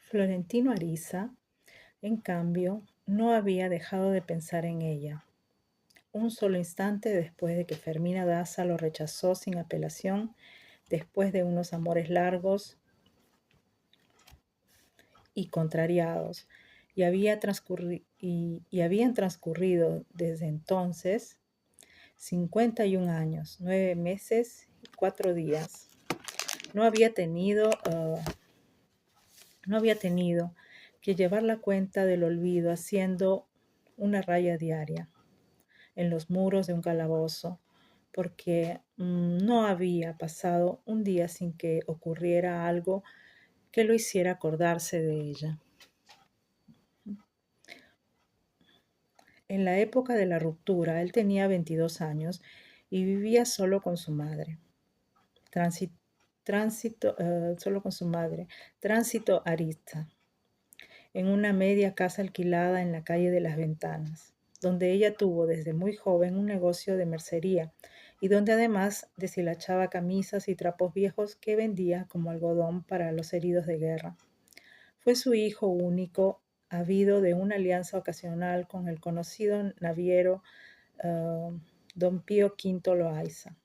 Florentino Ariza, en cambio, no había dejado de pensar en ella. Un solo instante después de que Fermina Daza lo rechazó sin apelación, después de unos amores largos y contrariados, y habían transcurrido desde entonces 51 años, 9 meses y 4 días. No había tenido, no había tenido que llevar la cuenta del olvido haciendo una raya diaria en los muros de un calabozo, porque no había pasado un día sin que ocurriera algo que lo hiciera acordarse de ella. En la época de la ruptura, él tenía 22 años y vivía solo con su madre. Solo con su madre, Tránsito Ariza, en una media casa alquilada en la calle de las Ventanas, donde ella tuvo desde muy joven un negocio de mercería y donde además deshilachaba camisas y trapos viejos que vendía como algodón para los heridos de guerra. Fue su hijo único, habido de una alianza ocasional con el conocido naviero Don Pío V Loaiza,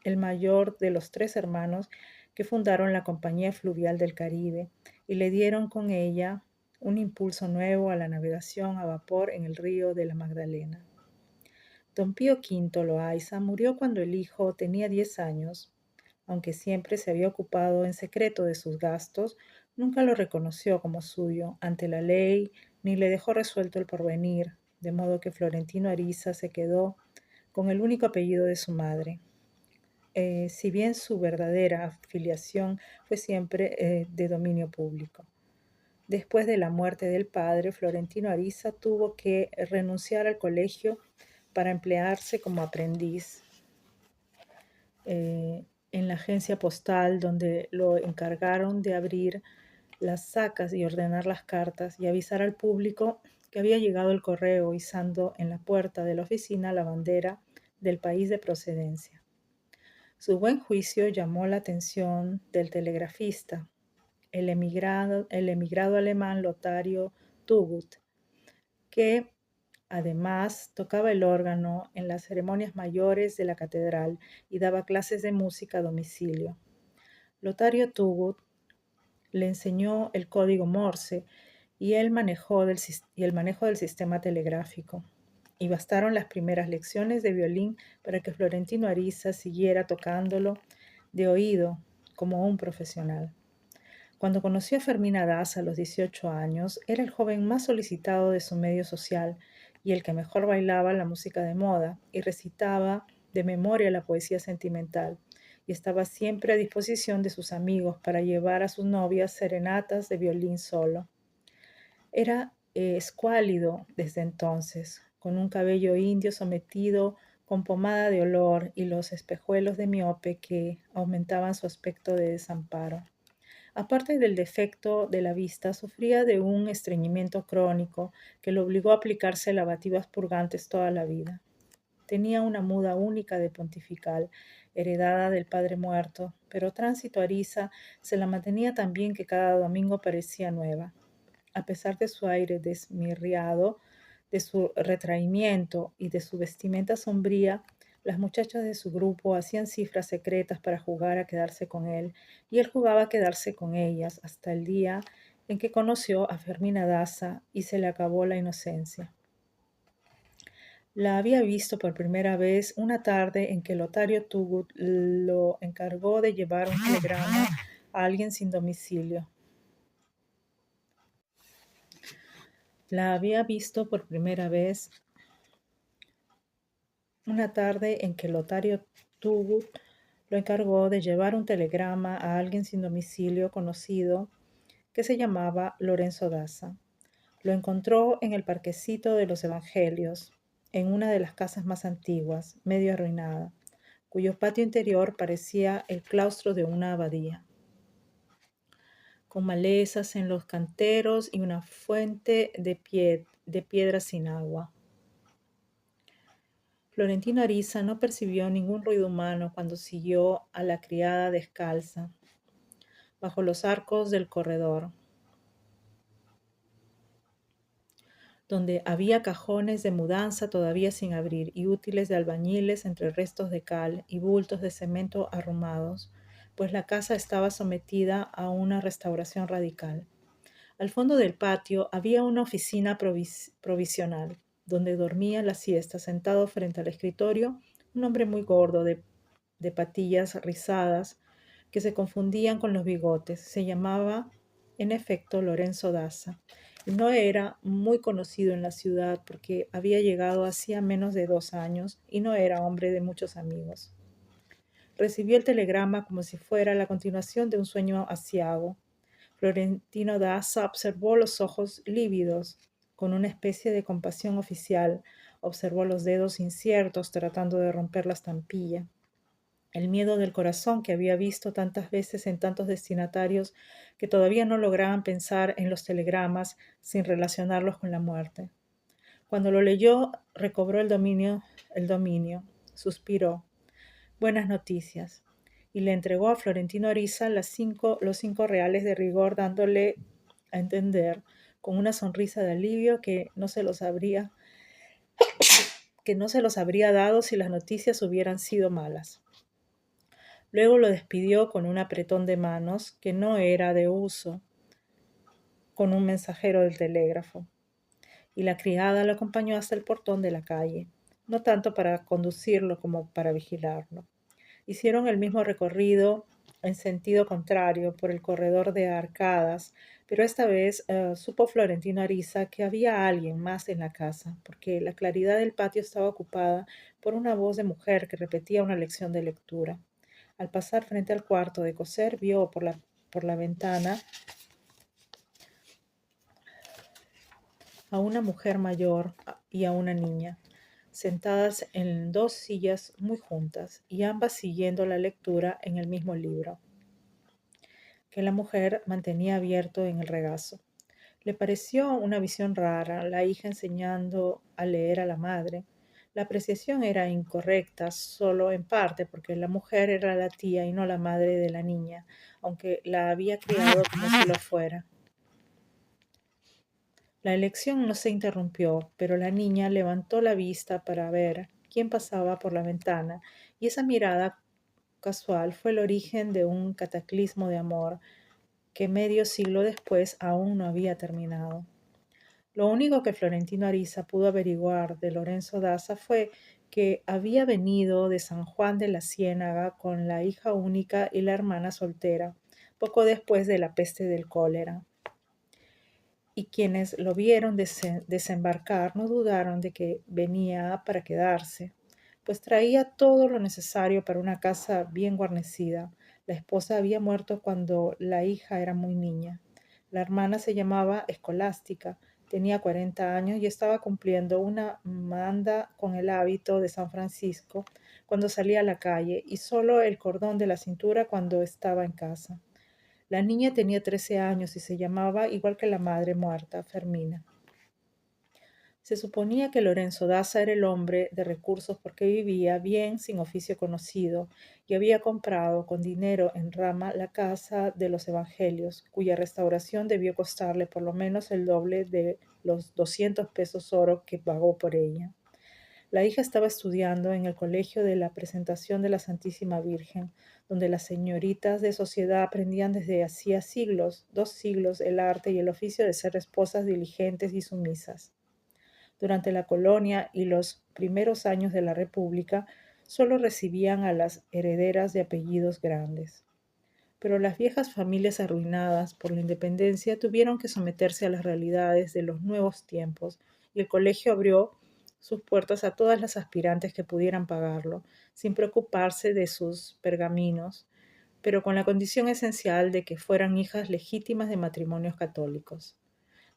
el mayor de los 3 hermanos que fundaron la Compañía Fluvial del Caribe y le dieron con ella un impulso nuevo a la navegación a vapor en el río de la Magdalena. Don Pío V Loaiza murió cuando el hijo tenía 10 años. Aunque siempre se había ocupado en secreto de sus gastos, nunca lo reconoció como suyo ante la ley ni le dejó resuelto el porvenir, de modo que Florentino Ariza se quedó con el único apellido de su madre. Si bien su verdadera afiliación fue siempre de dominio público. Después de la muerte del padre, Florentino Ariza tuvo que renunciar al colegio para emplearse como aprendiz en la agencia postal, donde lo encargaron de abrir las sacas y ordenar las cartas y avisar al público que había llegado el correo, izando en la puerta de la oficina la bandera del país de procedencia. Su buen juicio llamó la atención del telegrafista, el emigrado alemán Lotario Tugut, que además tocaba el órgano en las ceremonias mayores de la catedral y daba clases de música a domicilio. Lotario Tugut le enseñó el código Morse y el manejo del sistema telegráfico. Y bastaron las primeras lecciones de violín para que Florentino Ariza siguiera tocándolo de oído como un profesional. Cuando conoció a Fermina Daza a los 18 años, era el joven más solicitado de su medio social y el que mejor bailaba la música de moda y recitaba de memoria la poesía sentimental, y estaba siempre a disposición de sus amigos para llevar a sus novias serenatas de violín solo. Era escuálido desde entonces, con un cabello indio sometido con pomada de olor y los espejuelos de miope que aumentaban su aspecto de desamparo. Aparte del defecto de la vista, sufría de un estreñimiento crónico que lo obligó a aplicarse lavativas purgantes toda la vida. Tenía una muda única de pontifical, heredada del padre muerto, pero Tránsito Ariza se la mantenía tan bien que cada domingo parecía nueva. A pesar de su aire desmirriado, de su retraimiento y de su vestimenta sombría, las muchachas de su grupo hacían cifras secretas para jugar a quedarse con él, y él jugaba a quedarse con ellas hasta el día en que conoció a Fermina Daza y se le acabó la inocencia. La había visto por primera vez una tarde en que Lotario Tugut lo encargó de llevar un telegrama a alguien sin domicilio. La había visto por primera vez una tarde en que Lotario Tugut lo encargó de llevar un telegrama a alguien sin domicilio conocido que se llamaba Lorenzo Daza. Lo encontró en el parquecito de los Evangelios, en una de las casas más antiguas, medio arruinada, cuyo patio interior parecía el claustro de una abadía, con malezas en los canteros y una fuente de piedra sin agua. Florentino Ariza no percibió ningún ruido humano cuando siguió a la criada descalza bajo los arcos del corredor. donde había cajones de mudanza todavía sin abrir y útiles de albañiles entre restos de cal y bultos de cemento arrumados, pues la casa estaba sometida a una restauración radical. Al fondo del patio había una oficina provisional, donde dormía la siesta sentado frente al escritorio un hombre muy gordo de patillas rizadas que se confundían con los bigotes. Se llamaba, en efecto, Lorenzo Daza. Y no era muy conocido en la ciudad porque había llegado hacía menos de 2 años y no era hombre de muchos amigos. Recibió el telegrama como si fuera la continuación de un sueño aciago. Florentino Daza observó los ojos lívidos con una especie de compasión oficial. Observó los dedos inciertos tratando de romper la estampilla. El miedo del corazón que había visto tantas veces en tantos destinatarios que todavía no lograban pensar en los telegramas sin relacionarlos con la muerte. Cuando lo leyó, recobró el dominio, suspiró. Buenas noticias. Y le entregó a Florentino Ariza los 5 reales de rigor, dándole a entender, con una sonrisa de alivio, que no se los habría dado si las noticias hubieran sido malas. Luego lo despidió con un apretón de manos que no era de uso con un mensajero del telégrafo, y la criada lo acompañó hasta el portón de la calle, no tanto para conducirlo como para vigilarlo. Hicieron el mismo recorrido en sentido contrario por el corredor de arcadas, pero esta vez supo Florentino Ariza que había alguien más en la casa, porque la claridad del patio estaba ocupada por una voz de mujer que repetía una lección de lectura. Al pasar frente al cuarto de coser, vio por la ventana a una mujer mayor y a una niña, sentadas en 2 sillas muy juntas, y ambas siguiendo la lectura en el mismo libro, que la mujer mantenía abierto en el regazo. Le pareció una visión rara, la hija enseñando a leer a la madre. La apreciación era incorrecta solo en parte porque la mujer era la tía y no la madre de la niña, aunque la había criado como si lo fuera. La elección no se interrumpió, pero la niña levantó la vista para ver quién pasaba por la ventana, y esa mirada casual fue el origen de un cataclismo de amor que medio siglo después aún no había terminado. Lo único que Florentino Ariza pudo averiguar de Lorenzo Daza fue que había venido de San Juan de la Ciénaga con la hija única y la hermana soltera, poco después de la peste del cólera. Y quienes lo vieron desembarcar no dudaron de que venía para quedarse, pues traía todo lo necesario para una casa bien guarnecida. La esposa había muerto cuando la hija era muy niña. La hermana se llamaba Escolástica, tenía 40 años y estaba cumpliendo una manda con el hábito de San Francisco cuando salía a la calle y solo el cordón de la cintura cuando estaba en casa. La niña tenía 13 años y se llamaba, igual que la madre muerta, Fermina. Se suponía que Lorenzo Daza era el hombre de recursos porque vivía bien sin oficio conocido y había comprado con dinero en rama la casa de los Evangelios, cuya restauración debió costarle por lo menos el doble de los 200 pesos oro que pagó por ella. La hija estaba estudiando en el colegio de la Presentación de la Santísima Virgen, donde las señoritas de sociedad aprendían desde hacía siglos, 2 siglos, el arte y el oficio de ser esposas diligentes y sumisas. Durante la colonia y los primeros años de la República, solo recibían a las herederas de apellidos grandes. Pero las viejas familias arruinadas por la independencia tuvieron que someterse a las realidades de los nuevos tiempos, y el colegio abrió sus puertas a todas las aspirantes que pudieran pagarlo, sin preocuparse de sus pergaminos, pero con la condición esencial de que fueran hijas legítimas de matrimonios católicos.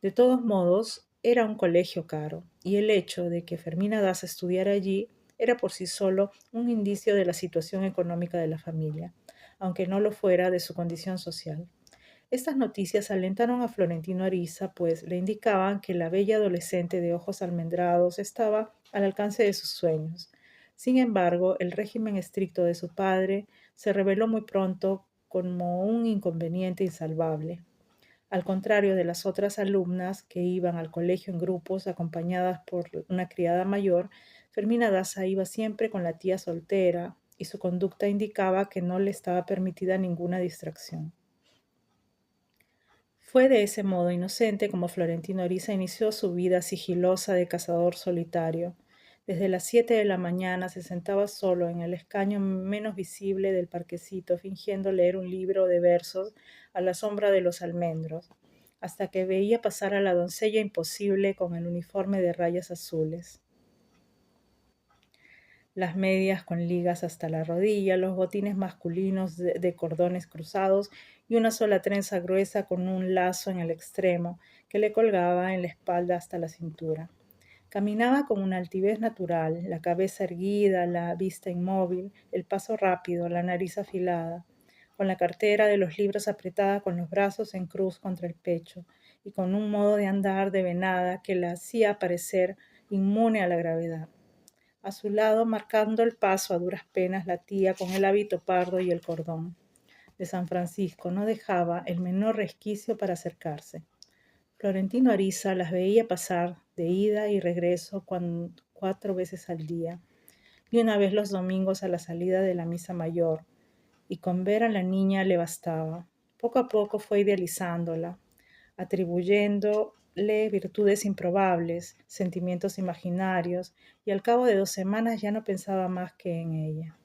De todos modos, era un colegio caro, y el hecho de que Fermina Daza estudiara allí era por sí solo un indicio de la situación económica de la familia, aunque no lo fuera de su condición social. Estas noticias alentaron a Florentino Ariza, pues le indicaban que la bella adolescente de ojos almendrados estaba al alcance de sus sueños. Sin embargo, el régimen estricto de su padre se reveló muy pronto como un inconveniente insalvable. Al contrario de las otras alumnas que iban al colegio en grupos acompañadas por una criada mayor, Fermina Daza iba siempre con la tía soltera y su conducta indicaba que no le estaba permitida ninguna distracción. Fue de ese modo inocente como Florentino Oriza inició su vida sigilosa de cazador solitario. Desde las 7 de la mañana se sentaba solo en el escaño menos visible del parquecito, fingiendo leer un libro de versos a la sombra de los almendros, hasta que veía pasar a la doncella imposible con el uniforme de rayas azules, las medias con ligas hasta la rodilla, los botines masculinos de cordones cruzados y una sola trenza gruesa con un lazo en el extremo que le colgaba en la espalda hasta la cintura. Caminaba con una altivez natural, la cabeza erguida, la vista inmóvil, el paso rápido, la nariz afilada, con la cartera de los libros apretada con los brazos en cruz contra el pecho y con un modo de andar de venada que la hacía parecer inmune a la gravedad. A su lado, marcando el paso a duras penas, la tía con el hábito pardo y el cordón de San Francisco no dejaba el menor resquicio para acercarse. Florentino Ariza las veía pasar de ida y regreso 4 veces al día, y una vez los domingos a la salida de la misa mayor, y con ver a la niña le bastaba. Poco a poco fue idealizándola, atribuyéndole virtudes improbables, sentimientos imaginarios, y al cabo de 2 semanas ya no pensaba más que en ella.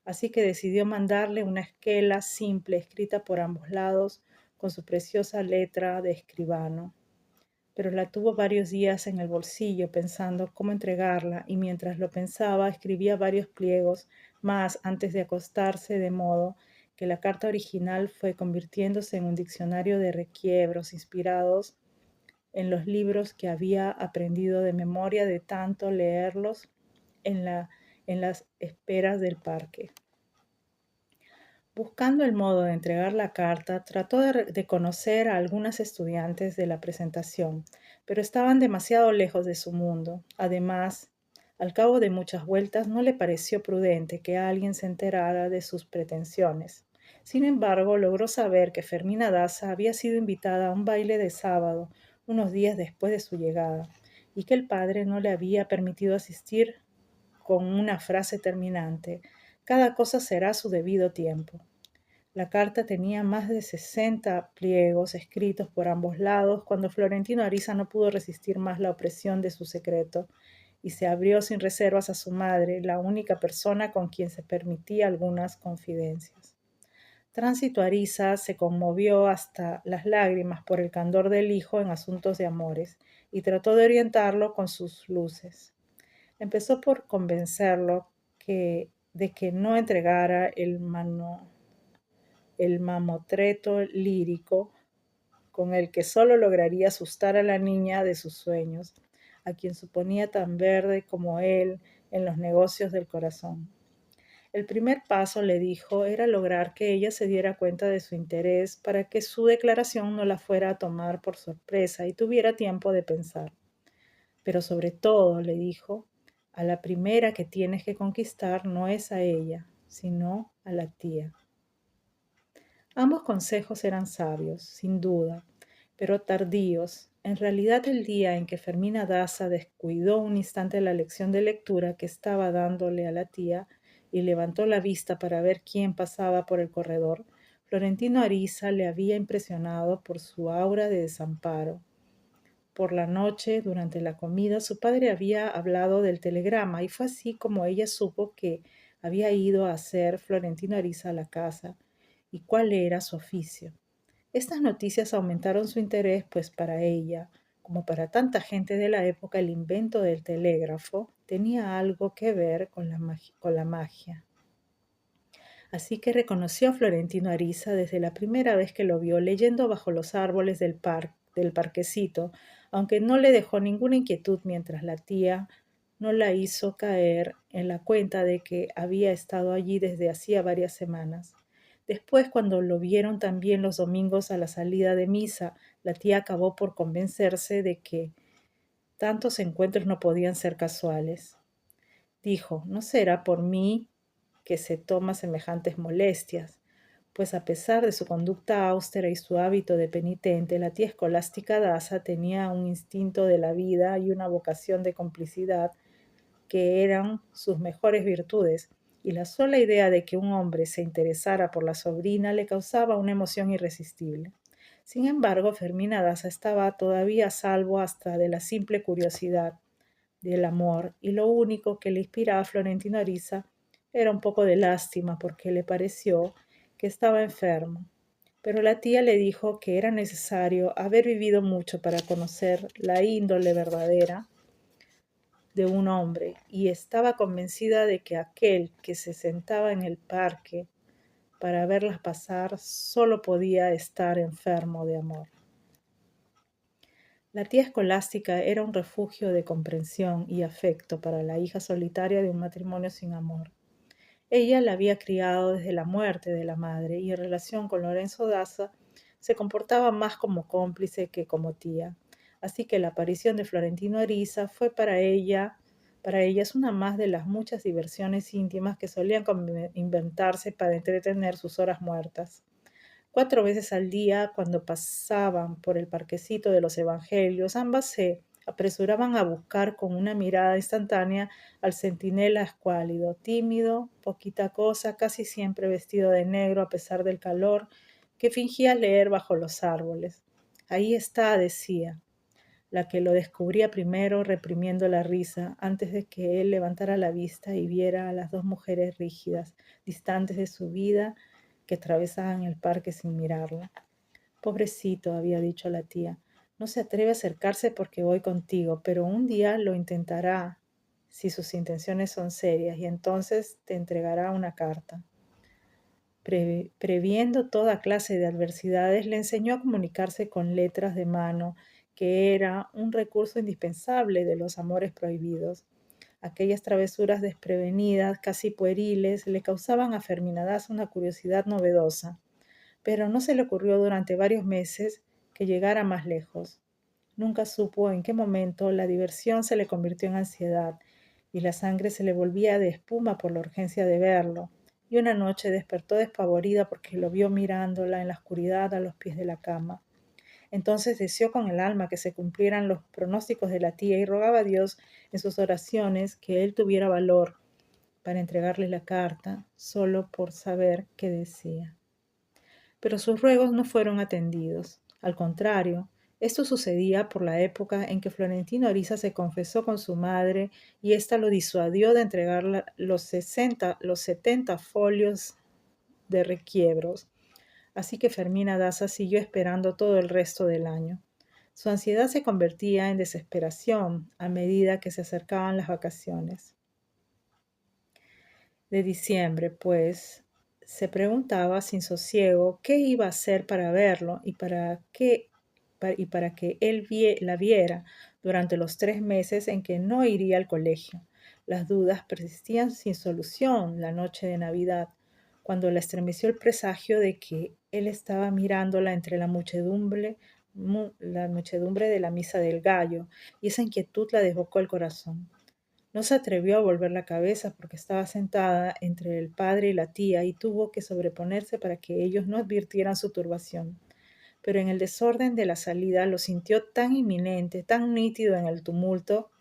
Así que decidió mandarle una esquela simple escrita por ambos lados con su preciosa letra de escribano. Pero la tuvo varios días en el bolsillo pensando cómo entregarla y mientras lo pensaba escribía varios pliegos más antes de acostarse, de modo que la carta original fue convirtiéndose en un diccionario de requiebros inspirados en los libros que había aprendido de memoria de tanto leerlos en las esperas del parque. Buscando el modo de entregar la carta, trató de conocer a algunas estudiantes de la presentación, pero estaban demasiado lejos de su mundo. Además, al cabo de muchas vueltas, no le pareció prudente que alguien se enterara de sus pretensiones. Sin embargo, logró saber que Fermina Daza había sido invitada a un baile de sábado, unos días después de su llegada, y que el padre no le había permitido asistir con una frase terminante: cada cosa será a su debido tiempo. La carta tenía más de 60 pliegos escritos por ambos lados cuando Florentino Ariza no pudo resistir más la opresión de su secreto y se abrió sin reservas a su madre, la única persona con quien se permitía algunas confidencias. Tránsito Ariza se conmovió hasta las lágrimas por el candor del hijo en asuntos de amores y trató de orientarlo con sus luces. Empezó por convencerlo de que no entregara el mamotreto lírico con el que solo lograría asustar a la niña de sus sueños, a quien suponía tan verde como él en los negocios del corazón. El primer paso, le dijo, era lograr que ella se diera cuenta de su interés para que su declaración no la fuera a tomar por sorpresa y tuviera tiempo de pensar. Pero sobre todo, le dijo, a la primera que tienes que conquistar no es a ella, sino a la tía. Ambos consejos eran sabios, sin duda, pero tardíos. En realidad, el día en que Fermina Daza descuidó un instante la lección de lectura que estaba dándole a la tía y levantó la vista para ver quién pasaba por el corredor, Florentino Ariza le había impresionado por su aura de desamparo. Por la noche, durante la comida, su padre había hablado del telegrama y fue así como ella supo que había ido a hacer Florentino Ariza a la casa y cuál era su oficio. Estas noticias aumentaron su interés, pues para ella, como para tanta gente de la época, el invento del telégrafo tenía algo que ver con la magia. Así que reconoció a Florentino Ariza desde la primera vez que lo vio leyendo bajo los árboles del parquecito, aunque no le dejó ninguna inquietud mientras la tía no la hizo caer en la cuenta de que había estado allí desde hacía varias semanas. Después, cuando lo vieron también los domingos a la salida de misa, la tía acabó por convencerse de que tantos encuentros no podían ser casuales. Dijo, no será por mí que se toma semejantes molestias, pues a pesar de su conducta austera y su hábito de penitente, la tía escolástica Daza tenía un instinto de la vida y una vocación de complicidad que eran sus mejores virtudes, y la sola idea de que un hombre se interesara por la sobrina le causaba una emoción irresistible. Sin embargo, Fermina Daza estaba todavía a salvo hasta de la simple curiosidad del amor, y lo único que le inspiraba a Florentino Ariza era un poco de lástima porque le pareció que estaba enfermo. Pero la tía le dijo que era necesario haber vivido mucho para conocer la índole verdadera de un hombre, y estaba convencida de que aquel que se sentaba en el parque para verlas pasar solo podía estar enfermo de amor. La tía escolástica era un refugio de comprensión y afecto para la hija solitaria de un matrimonio sin amor. Ella la había criado desde la muerte de la madre y en relación con Lorenzo Daza se comportaba más como cómplice que como tía. Así que la aparición de Florentino Ariza fue para ella es una más de las muchas diversiones íntimas que solían inventarse para entretener sus horas muertas. 4 veces al día, cuando pasaban por el parquecito de los Evangelios, ambas se apresuraban a buscar con una mirada instantánea al centinela escuálido, tímido, poquita cosa, casi siempre vestido de negro a pesar del calor, que fingía leer bajo los árboles. Ahí está, decía, la que lo descubría primero reprimiendo la risa antes de que él levantara la vista y viera a las dos mujeres rígidas, distantes de su vida, que atravesaban el parque sin mirarla. Pobrecito, había dicho la tía, no se atreve a acercarse porque voy contigo, pero un día lo intentará si sus intenciones son serias y entonces te entregará una carta. Previendo toda clase de adversidades, le enseñó a comunicarse con letras de mano, que era un recurso indispensable de los amores prohibidos. Aquellas travesuras desprevenidas, casi pueriles, le causaban a Fermina Daza una curiosidad novedosa, pero no se le ocurrió durante varios meses que llegara más lejos. Nunca supo en qué momento la diversión se le convirtió en ansiedad y la sangre se le volvía de espuma por la urgencia de verlo, y una noche despertó despavorida porque lo vio mirándola en la oscuridad a los pies de la cama. Entonces deseó con el alma que se cumplieran los pronósticos de la tía y rogaba a Dios en sus oraciones que él tuviera valor para entregarle la carta, solo por saber qué decía. Pero sus ruegos no fueron atendidos. Al contrario, esto sucedía por la época en que Florentino Ariza se confesó con su madre y ésta lo disuadió de entregar los 70 folios de requiebros. Así que Fermina Daza siguió esperando todo el resto del año. Su ansiedad se convertía en desesperación a medida que se acercaban las vacaciones de diciembre, pues se preguntaba sin sosiego qué iba a hacer para verlo y para que él la viera durante los 3 meses en que no iría al colegio. Las dudas persistían sin solución la noche de Navidad, cuando la estremeció el presagio de que él estaba mirándola entre la muchedumbre de la misa del gallo, y esa inquietud la desbocó el corazón. No se atrevió a volver la cabeza porque estaba sentada entre el padre y la tía y tuvo que sobreponerse para que ellos no advirtieran su turbación. Pero en el desorden de la salida lo sintió tan inminente, tan nítido en el tumulto,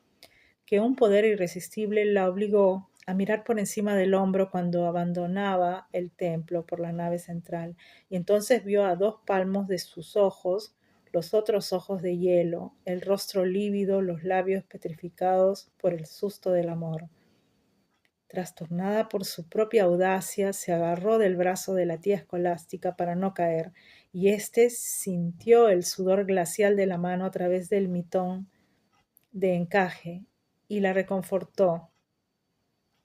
que un poder irresistible la obligó a mirar por encima del hombro cuando abandonaba el templo por la nave central, y entonces vio a 2 palmos de sus ojos, los otros ojos de hielo, el rostro lívido, los labios petrificados por el susto del amor. Trastornada por su propia audacia, se agarró del brazo de la tía escolástica para no caer, y éste sintió el sudor glacial de la mano a través del mitón de encaje y la reconfortó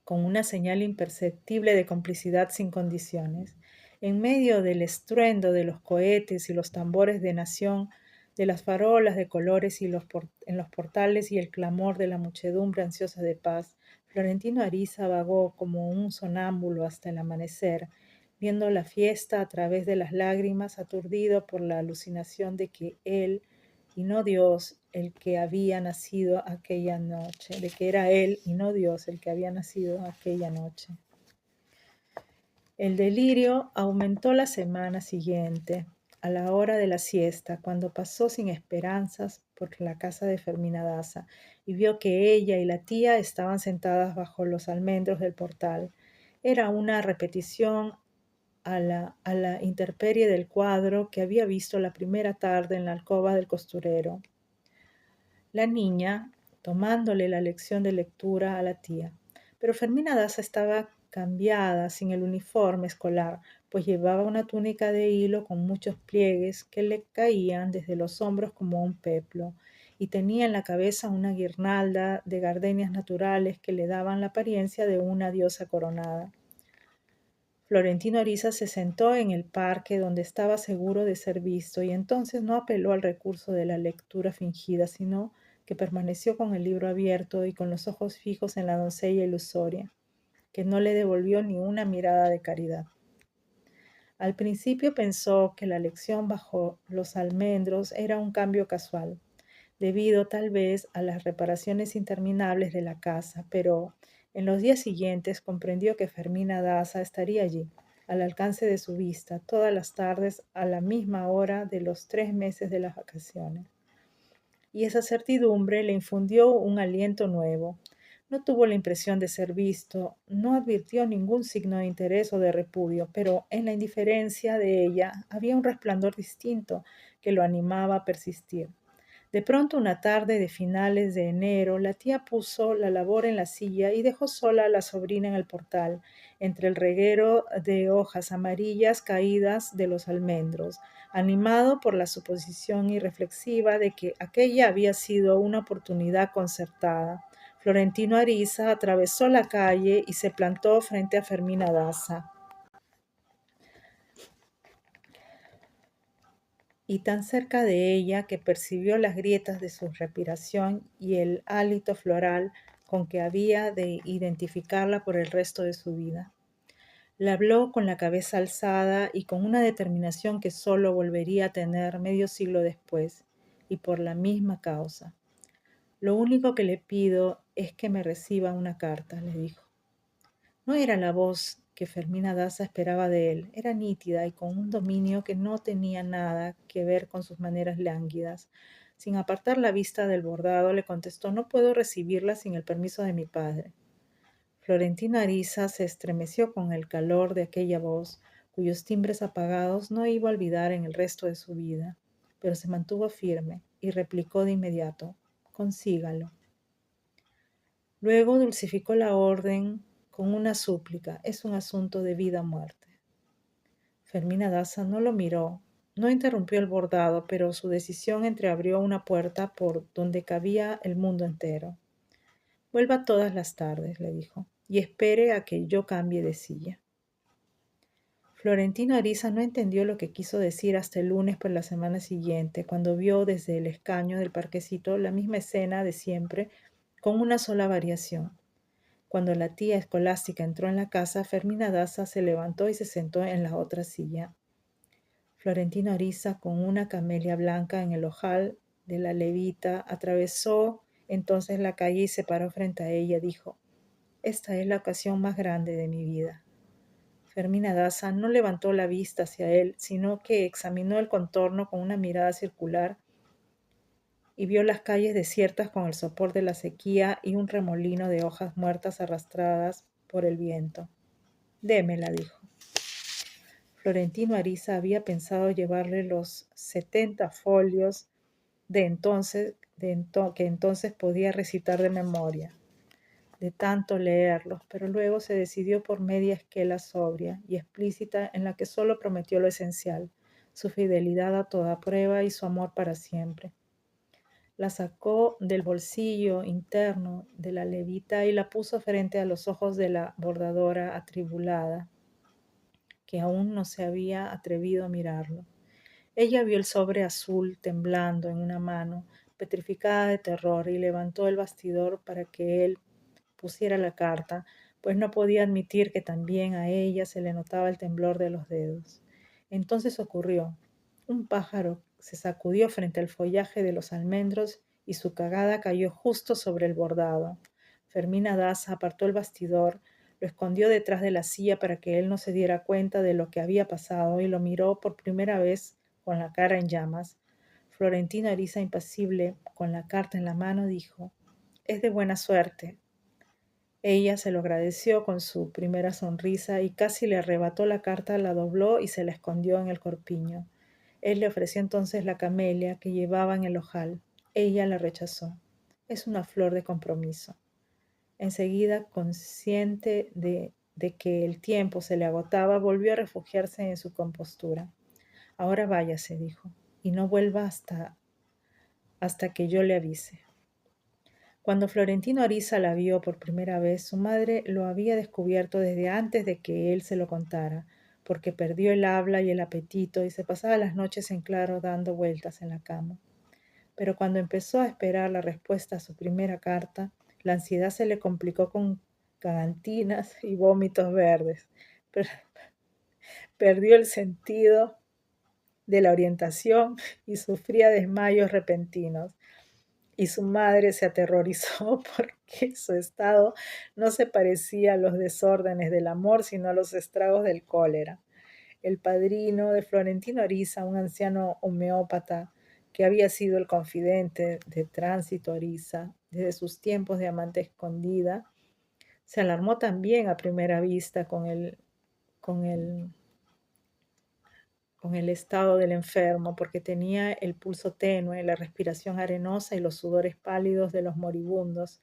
con una señal imperceptible de complicidad sin condiciones. En medio del estruendo de los cohetes y los tambores de nación, de las farolas de colores en los portales y el clamor de la muchedumbre ansiosa de paz, Florentino Ariza vagó como un sonámbulo hasta el amanecer, viendo la fiesta a través de las lágrimas, aturdido por la alucinación de que él, y no Dios, el que había nacido aquella noche, de que era él y no Dios el que había nacido aquella noche. El delirio aumentó la semana siguiente, a la hora de la siesta, cuando pasó sin esperanzas por la casa de Fermina Daza y vio que ella y la tía estaban sentadas bajo los almendros del portal. Era una repetición a la intemperie del cuadro que había visto la primera tarde en la alcoba del costurero. La niña tomándole la lección de lectura a la tía. Pero Fermina Daza estaba cambiada, sin el uniforme escolar, pues llevaba una túnica de hilo con muchos pliegues que le caían desde los hombros como un peplo, y tenía en la cabeza una guirnalda de gardenias naturales que le daban la apariencia de una diosa coronada. Florentino Ariza se sentó en el parque donde estaba seguro de ser visto y entonces no apeló al recurso de la lectura fingida, sino que permaneció con el libro abierto y con los ojos fijos en la doncella ilusoria, que no le devolvió ni una mirada de caridad. Al principio pensó que la lección bajo los almendros era un cambio casual, debido tal vez a las reparaciones interminables de la casa, pero en los días siguientes comprendió que Fermina Daza estaría allí, al alcance de su vista, todas las tardes a la misma hora de los 3 meses de las vacaciones. Y esa certidumbre le infundió un aliento nuevo. No tuvo la impresión de ser visto, no advirtió ningún signo de interés o de repudio, pero en la indiferencia de ella había un resplandor distinto que lo animaba a persistir. De pronto, una tarde de finales de enero, la tía puso la labor en la silla y dejó sola a la sobrina en el portal, entre el reguero de hojas amarillas caídas de los almendros, animado por la suposición irreflexiva de que aquella había sido una oportunidad concertada. Florentino Ariza atravesó la calle y se plantó frente a Fermina Daza. Y tan cerca de ella que percibió las grietas de su respiración y el hálito floral con que había de identificarla por el resto de su vida. Le habló con la cabeza alzada y con una determinación que solo volvería a tener medio siglo después, y por la misma causa. Lo único que le pido es que me reciba una carta, le dijo. No era la voz que Fermina Daza esperaba de él, era nítida y con un dominio que no tenía nada que ver con sus maneras lánguidas. Sin apartar la vista del bordado, le contestó: no puedo recibirla sin el permiso de mi padre. Florentino Ariza se estremeció con el calor de aquella voz, cuyos timbres apagados no iba a olvidar en el resto de su vida, pero se mantuvo firme y replicó de inmediato: consígalo. Luego dulcificó la orden con una súplica: es un asunto de vida o muerte. Fermina Daza no lo miró, no interrumpió el bordado, pero su decisión entreabrió una puerta por donde cabía el mundo entero. Vuelva todas las tardes, le dijo, y espere a que yo cambie de silla. Florentino Ariza no entendió lo que quiso decir hasta el lunes por la semana siguiente, cuando vio desde el escaño del parquecito la misma escena de siempre, con una sola variación. Cuando la tía escolástica entró en la casa, Fermina Daza se levantó y se sentó en la otra silla. Florentino Ariza, con una camelia blanca en el ojal de la levita, atravesó entonces la calle y se paró frente a ella. Dijo: esta es la ocasión más grande de mi vida. Fermina Daza no levantó la vista hacia él, sino que examinó el contorno con una mirada circular y vio las calles desiertas con el sopor de la sequía y un remolino de hojas muertas arrastradas por el viento. Démela, dijo. Florentino Ariza había pensado llevarle los 70 folios que entonces podía recitar de memoria, de tanto leerlos, pero luego se decidió por media esquela sobria y explícita en la que solo prometió lo esencial: su fidelidad a toda prueba y su amor para siempre. La sacó del bolsillo interno de la levita y la puso frente a los ojos de la bordadora atribulada, que aún no se había atrevido a mirarlo. Ella vio el sobre azul temblando en una mano, petrificada de terror, y levantó el bastidor para que él pusiera la carta, pues no podía admitir que también a ella se le notaba el temblor de los dedos. Entonces ocurrió. Un pájaro se sacudió frente al follaje de los almendros y su cagada cayó justo sobre el bordado. Fermina Daza apartó el bastidor, Lo escondió detrás de la silla para que él no se diera cuenta de lo que había pasado y lo miró por primera vez con la cara en llamas. Florentino Ariza, impasible, con la carta en la mano, dijo: «Es de buena suerte». Ella se lo agradeció con su primera sonrisa y casi le arrebató la carta, la dobló y se la escondió en el corpiño. Él le ofreció entonces la camelia que llevaba en el ojal. Ella la rechazó. «Es una flor de compromiso». Enseguida, consciente de que el tiempo se le agotaba, volvió a refugiarse en su compostura. «Ahora váyase», dijo, «y no vuelva hasta que yo le avise». Cuando Florentino Ariza la vio por primera vez, su madre lo había descubierto desde antes de que él se lo contara, porque perdió el habla y el apetito y se pasaba las noches en claro dando vueltas en la cama. Pero cuando empezó a esperar la respuesta a su primera carta, la ansiedad se le complicó con cagantinas y vómitos verdes. Perdió el sentido de la orientación y sufría desmayos repentinos. Y su madre se aterrorizó porque su estado no se parecía a los desórdenes del amor, sino a los estragos del cólera. El padrino de Florentino Ariza, un anciano homeópata que había sido el confidente de Tránsito Ariza desde sus tiempos de amante escondida, se alarmó también a primera vista con el con el estado del enfermo, porque tenía el pulso tenue, la respiración arenosa y los sudores pálidos de los moribundos.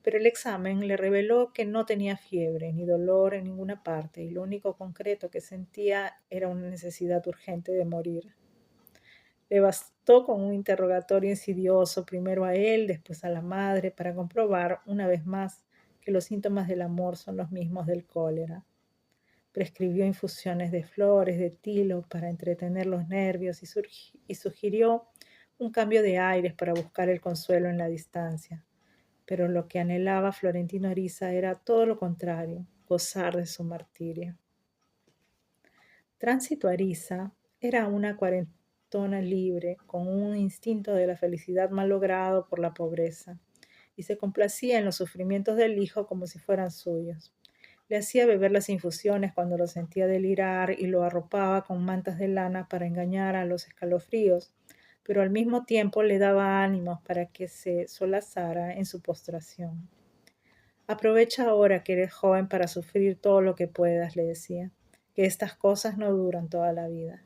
Pero el examen le reveló que no tenía fiebre ni dolor en ninguna parte, y lo único concreto que sentía era una necesidad urgente de morir. Le bastó con un interrogatorio insidioso, primero a él, después a la madre, para comprobar una vez más que los síntomas del amor son los mismos del cólera. Prescribió infusiones de flores, de tilo, para entretener los nervios y sugirió un cambio de aires para buscar el consuelo en la distancia. Pero lo que anhelaba Florentino Ariza era todo lo contrario, gozar de su martirio. Tránsito Ariza era una cuarentona libre, con un instinto de la felicidad mal logrado por la pobreza, y se complacía en los sufrimientos del hijo como si fueran suyos. Le hacía beber las infusiones cuando lo sentía delirar y lo arropaba con mantas de lana para engañar a los escalofríos, pero al mismo tiempo le daba ánimos para que se solazara en su postración. «Aprovecha ahora que eres joven para sufrir todo lo que puedas», le decía, «que estas cosas no duran toda la vida».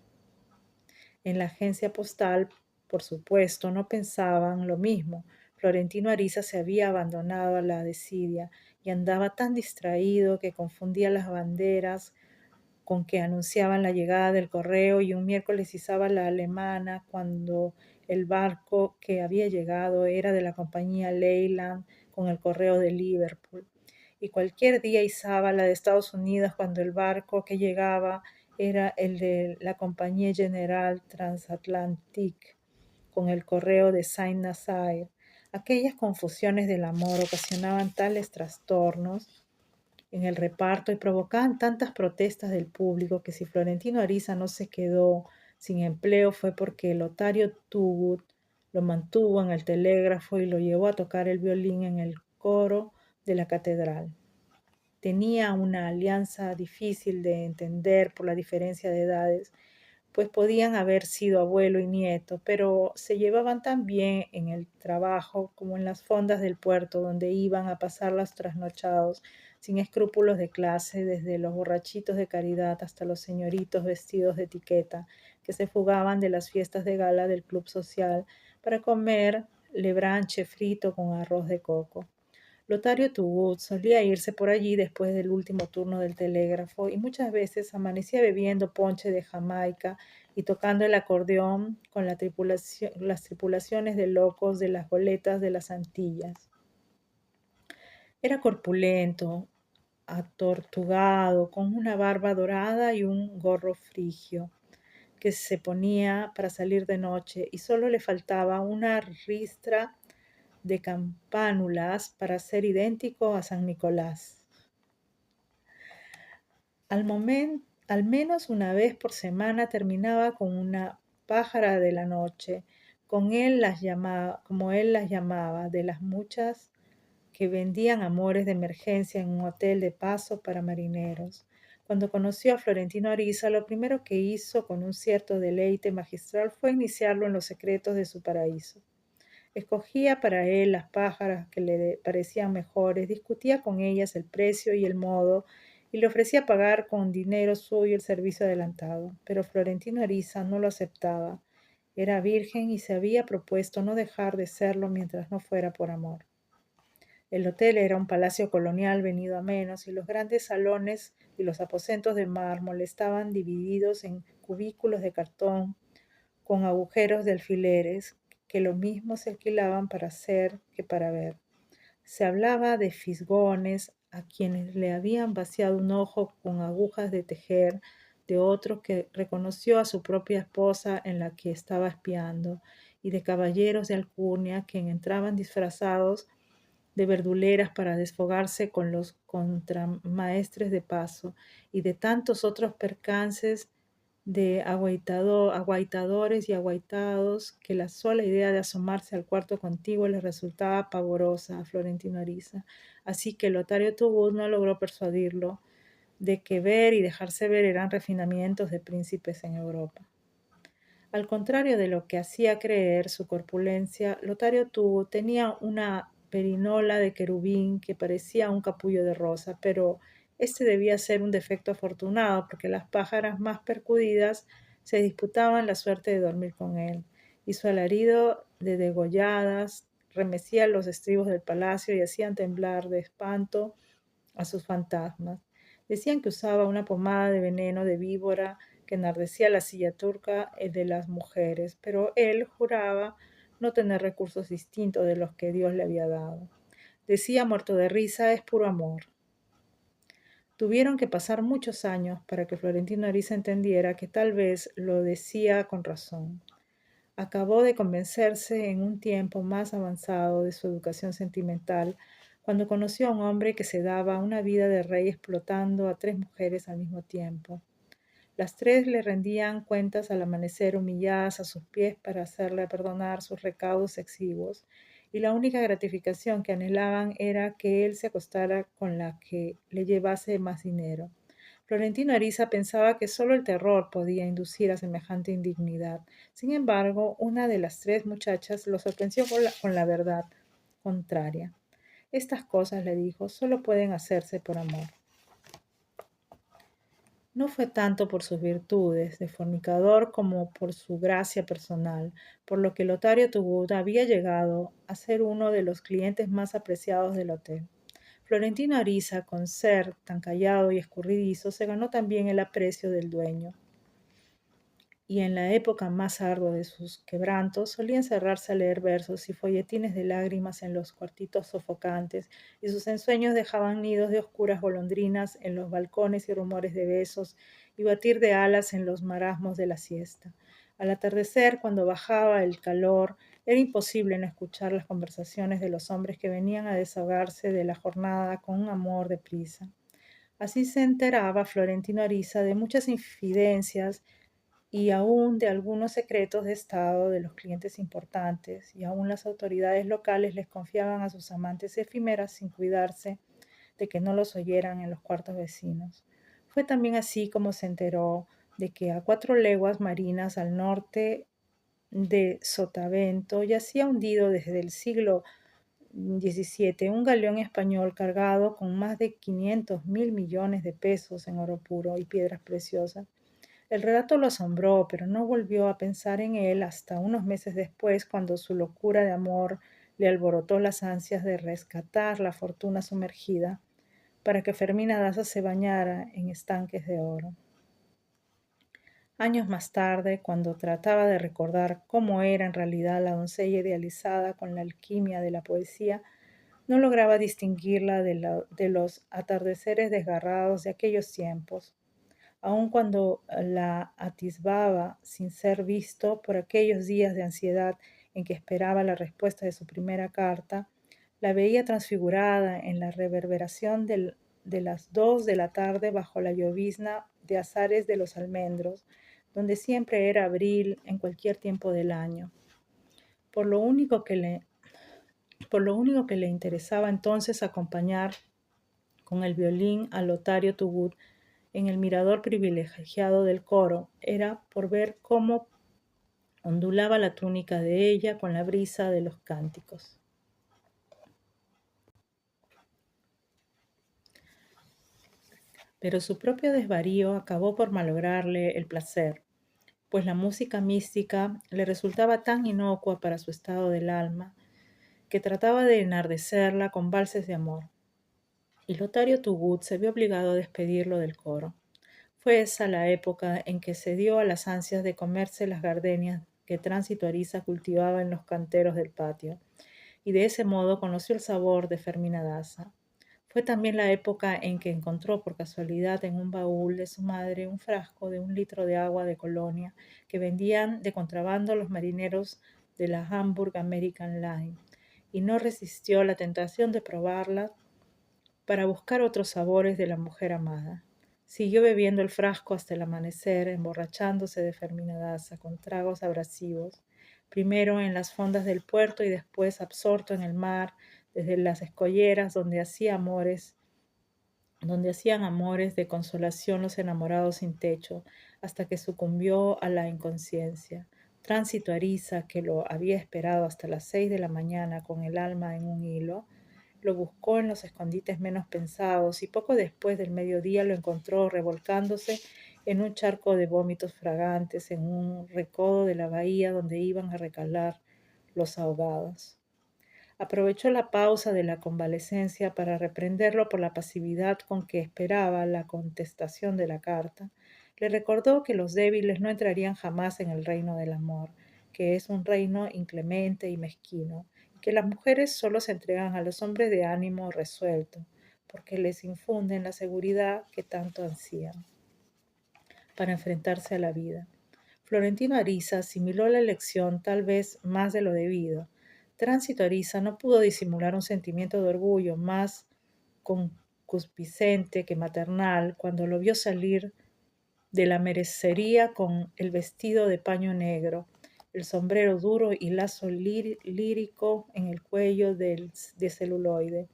En la agencia postal, por supuesto, no pensaban lo mismo. Florentino Ariza se había abandonado a la desidia y andaba tan distraído que confundía las banderas con que anunciaban la llegada del correo, y un miércoles izaba la alemana cuando el barco que había llegado era de la compañía Leyland con el correo de Liverpool. Y cualquier día izaba la de Estados Unidos cuando el barco que llegaba era el de la compañía General Transatlantic con el correo de Saint-Nazaire. Aquellas confusiones del amor ocasionaban tales trastornos en el reparto y provocaban tantas protestas del público que si Florentino Ariza no se quedó sin empleo fue porque Lotario Tugut lo mantuvo en el telégrafo y lo llevó a tocar el violín en el coro de la catedral. Tenía una alianza difícil de entender por la diferencia de edades, pues podían haber sido abuelo y nieto, pero se llevaban tan bien en el trabajo como en las fondas del puerto, donde iban a pasar los trasnochados, sin escrúpulos de clase, desde los borrachitos de caridad hasta los señoritos vestidos de etiqueta, que se fugaban de las fiestas de gala del club social para comer lebranche frito con arroz de coco. Lotario Tubut solía irse por allí después del último turno del telégrafo y muchas veces amanecía bebiendo ponche de Jamaica y tocando el acordeón con las tripulaciones de locos de las goletas de las Antillas. Era corpulento, atortugado, con una barba dorada y un gorro frigio que se ponía para salir de noche, y solo le faltaba una ristra de campánulas para ser idéntico a San Nicolás. Al menos una vez por semana terminaba con una pájara de la noche, como él las llamaba, de las muchas que vendían amores de emergencia en un hotel de paso para marineros. Cuando conoció a Florentino Ariza, lo primero que hizo con un cierto deleite magistral fue iniciarlo en los secretos de su paraíso. Escogía para él las pájaras que le parecían mejores, discutía con ellas el precio y el modo, y le ofrecía pagar con dinero suyo el servicio adelantado. Pero Florentino Ariza no lo aceptaba. Era virgen y se había propuesto no dejar de serlo mientras no fuera por amor. El hotel era un palacio colonial venido a menos y los grandes salones y los aposentos de mármol estaban divididos en cubículos de cartón con agujeros de alfileres que lo mismo se alquilaban para hacer que para ver. Se hablaba de fisgones a quienes le habían vaciado un ojo con agujas de tejer, de otro que reconoció a su propia esposa en la que estaba espiando, y de caballeros de alcurnia que entraban disfrazados de verduleras para desfogarse con los contramaestres de paso, y de tantos otros percances de aguaitadores y aguaitados que la sola idea de asomarse al cuarto contiguo le resultaba pavorosa a Florentino Ariza. Así que Lotario Tubud no logró persuadirlo de que ver y dejarse ver eran refinamientos de príncipes en Europa. Al contrario de lo que hacía creer su corpulencia, Lotario Tubud tenía una perinola de querubín que parecía un capullo de rosa, pero este debía ser un defecto afortunado, porque las pájaras más percudidas se disputaban la suerte de dormir con él, y su alarido de degolladas remecía los estribos del palacio y hacían temblar de espanto a sus fantasmas. Decían que usaba una pomada de veneno de víbora que enardecía la silla turca de las mujeres, pero él juraba no tener recursos distintos de los que Dios le había dado. Decía muerto de risa, es puro amor. Tuvieron que pasar muchos años para que Florentino Ariza entendiera que tal vez lo decía con razón. Acabó de convencerse en un tiempo más avanzado de su educación sentimental, cuando conoció a un hombre que se daba una vida de rey explotando a 3 mujeres al mismo tiempo. Las 3 le rendían cuentas al amanecer, humilladas a sus pies para hacerle perdonar sus recaudos exiguos, y la única gratificación que anhelaban era que él se acostara con la que le llevase más dinero. Florentino Ariza pensaba que solo el terror podía inducir a semejante indignidad. Sin embargo, una de las 3 muchachas lo sorprendió con la verdad contraria. Estas cosas, le dijo, solo pueden hacerse por amor. No fue tanto por sus virtudes de fornicador como por su gracia personal, por lo que Lotario Tubud había llegado a ser uno de los clientes más apreciados del hotel. Florentino Ariza, con ser tan callado y escurridizo, se ganó también el aprecio del dueño, y en la época más ardua de sus quebrantos solía encerrarse a leer versos y folletines de lágrimas en los cuartitos sofocantes, y sus ensueños dejaban nidos de oscuras golondrinas en los balcones y rumores de besos y batir de alas en los marasmos de la siesta. Al atardecer, cuando bajaba el calor, era imposible no escuchar las conversaciones de los hombres que venían a desahogarse de la jornada con un amor de prisa. Así se enteraba Florentino Ariza de muchas infidencias y aún de algunos secretos de Estado de los clientes importantes, y aún las autoridades locales les confiaban a sus amantes efímeras sin cuidarse de que no los oyeran en los cuartos vecinos. Fue también así como se enteró de que a 4 leguas marinas al norte de Sotavento yacía hundido desde el siglo XVII un galeón español cargado con más de 500.000 millones de pesos en oro puro y piedras preciosas. El relato lo asombró, pero no volvió a pensar en él hasta unos meses después, cuando su locura de amor le alborotó las ansias de rescatar la fortuna sumergida para que Fermina Daza se bañara en estanques de oro. Años más tarde, cuando trataba de recordar cómo era en realidad la doncella idealizada con la alquimia de la poesía, no lograba distinguirla de los atardeceres desgarrados de aquellos tiempos, aun cuando la atisbaba sin ser visto por aquellos días de ansiedad en que esperaba la respuesta de su primera carta, la veía transfigurada en la reverberación de las 2 de la tarde bajo la llovizna de azares de los almendros, donde siempre era abril en cualquier tiempo del año. Por lo único que por lo único que le interesaba entonces acompañar con el violín a Lotario Tubut en el mirador privilegiado del coro era por ver cómo ondulaba la túnica de ella con la brisa de los cánticos. Pero su propio desvarío acabó por malograrle el placer, pues la música mística le resultaba tan inocua para su estado del alma que trataba de enardecerla con valses de amor. Y Lotario Tubut se vio obligado a despedirlo del coro. Fue esa la época en que se dio a las ansias de comerse las gardenias que Tránsito Ariza cultivaba en los canteros del patio, y de ese modo conoció el sabor de Fermina Daza. Fue también la época en que encontró por casualidad en un baúl de su madre un frasco de 1 litro de agua de Colonia que vendían de contrabando los marineros de la Hamburg American Line, y no resistió la tentación de probarla para buscar otros sabores de la mujer amada. Siguió bebiendo el frasco hasta el amanecer, emborrachándose de Fermina Daza con tragos abrasivos, primero en las fondas del puerto y después absorto en el mar, desde las escolleras donde hacían amores de consolación los enamorados sin techo, hasta que sucumbió a la inconsciencia. Tránsito Ariza, que lo había esperado hasta las 6 de la mañana con el alma en un hilo, lo buscó en los escondites menos pensados y poco después del mediodía lo encontró revolcándose en un charco de vómitos fragantes en un recodo de la bahía donde iban a recalar los ahogados. Aprovechó la pausa de la convalecencia para reprenderlo por la pasividad con que esperaba la contestación de la carta. Le recordó que los débiles no entrarían jamás en el reino del amor, que es un reino inclemente y mezquino, y que las mujeres solo se entregan a los hombres de ánimo resuelto, porque les infunden la seguridad que tanto ansían para enfrentarse a la vida. Florentino Ariza asimiló la elección tal vez más de lo debido. Tránsito Ariza no pudo disimular un sentimiento de orgullo más concupiscente que maternal cuando lo vio salir de la mercería con el vestido de paño negro, el sombrero duro y lazo lírico en el cuello de celuloide,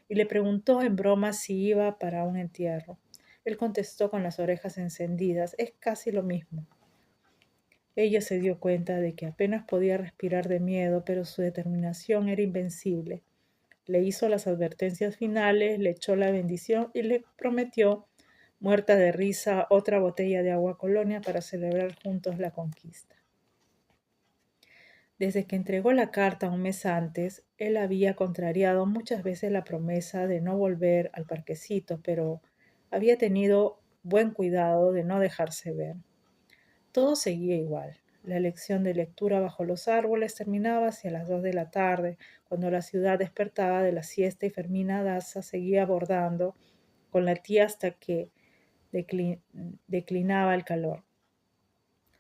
y le preguntó en broma si iba para un entierro. Él contestó con las orejas encendidas: es casi lo mismo. Ella se dio cuenta de que apenas podía respirar de miedo, pero su determinación era invencible. Le hizo las advertencias finales, le echó la bendición y le prometió, muerta de risa, otra botella de agua Colonia para celebrar juntos la conquista. Desde que entregó la carta un mes antes, él había contrariado muchas veces la promesa de no volver al parquecito, pero había tenido buen cuidado de no dejarse ver. Todo seguía igual. La lección de lectura bajo los árboles terminaba hacia las 2 de la tarde, cuando la ciudad despertaba de la siesta y Fermina Daza seguía bordando con la tía hasta que declinaba el calor.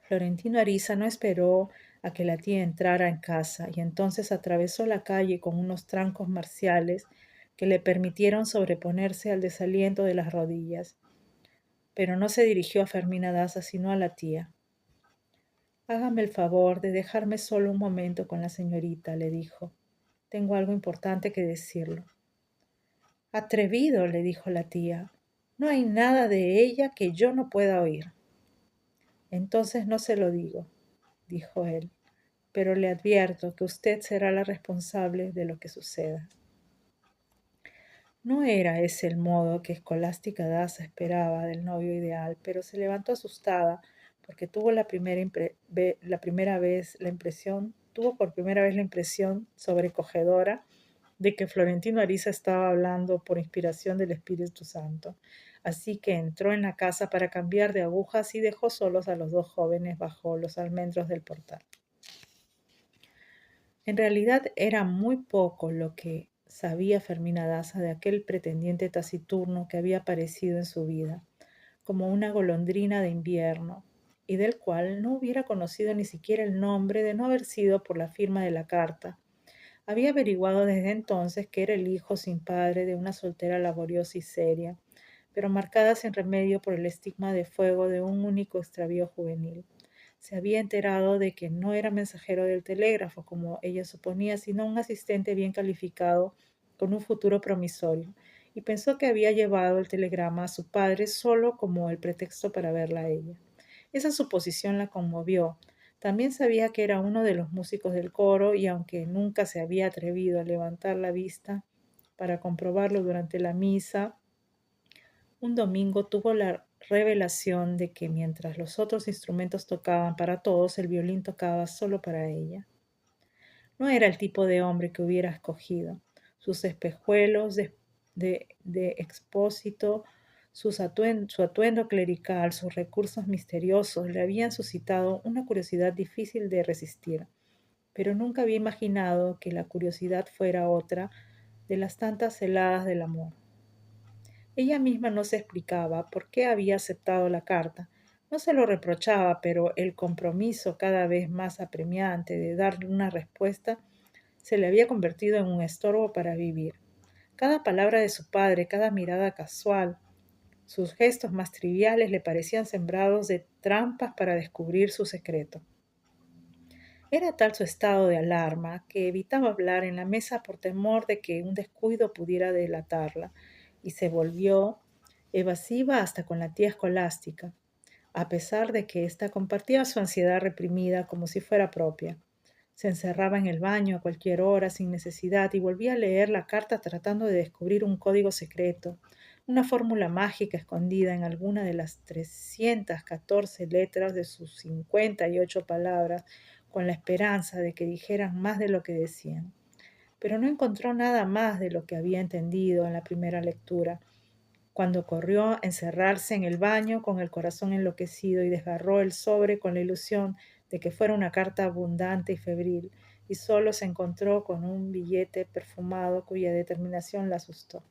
Florentino Ariza no esperó a que la tía entrara en casa y entonces atravesó la calle con unos trancos marciales que le permitieron sobreponerse al desaliento de las rodillas. Pero no se dirigió a Fermina Daza, sino a la tía. Hágame el favor de dejarme solo un momento con la señorita, le dijo. Tengo algo importante que decirlo. Atrevido, le dijo la tía. No hay nada de ella que yo no pueda oír. Entonces no se lo digo, dijo él, pero le advierto que usted será la responsable de lo que suceda. No era ese el modo que Escolástica Daza esperaba del novio ideal, pero se levantó asustada porque tuvo por primera vez la impresión sobrecogedora de que Florentino Ariza estaba hablando por inspiración del Espíritu Santo. Así que entró en la casa para cambiar de agujas y dejó solos a los dos jóvenes bajo los almendros del portal. En realidad era muy poco lo que sabía Fermina Daza de aquel pretendiente taciturno que había aparecido en su vida, como una golondrina de invierno, y del cual no hubiera conocido ni siquiera el nombre de no haber sido por la firma de la carta. Había averiguado desde entonces que era el hijo sin padre de una soltera laboriosa y seria, pero marcada sin remedio por el estigma de fuego de un único extravío juvenil. se había enterado de que no era mensajero del telégrafo, como ella suponía, sino un asistente bien calificado con un futuro promisorio, y pensó que había llevado el telegrama a su padre solo como el pretexto para verla a ella. Esa suposición la conmovió. También sabía que era uno de los músicos del coro y aunque nunca se había atrevido a levantar la vista para comprobarlo durante la misa, un domingo tuvo la revelación de que mientras los otros instrumentos tocaban para todos, el violín tocaba solo para ella. No era el tipo de hombre que hubiera escogido. Sus espejuelos de expósito, su atuendo clerical, sus recursos misteriosos le habían suscitado una curiosidad difícil de resistir, pero nunca había imaginado que la curiosidad fuera otra de las tantas heladas del amor. Ella misma no se explicaba por qué había aceptado la carta. No se lo reprochaba, pero el compromiso cada vez más apremiante de darle una respuesta se le había convertido en un estorbo para vivir. Cada palabra de su padre, cada mirada casual, sus gestos más triviales le parecían sembrados de trampas para descubrir su secreto. Era tal su estado de alarma que evitaba hablar en la mesa por temor de que un descuido pudiera delatarla, y se volvió evasiva hasta con la tía escolástica, a pesar de que ésta compartía su ansiedad reprimida como si fuera propia. Se encerraba en el baño a cualquier hora sin necesidad y volvía a leer la carta tratando de descubrir un código secreto, una fórmula mágica escondida en alguna de las 314 letras de sus 58 palabras, con la esperanza de que dijeran más de lo que decían. Pero no encontró nada más de lo que había entendido en la primera lectura, cuando corrió a encerrarse en el baño con el corazón enloquecido y desgarró el sobre con la ilusión de que fuera una carta abundante y febril, y solo se encontró con un billete perfumado cuya determinación la asustó.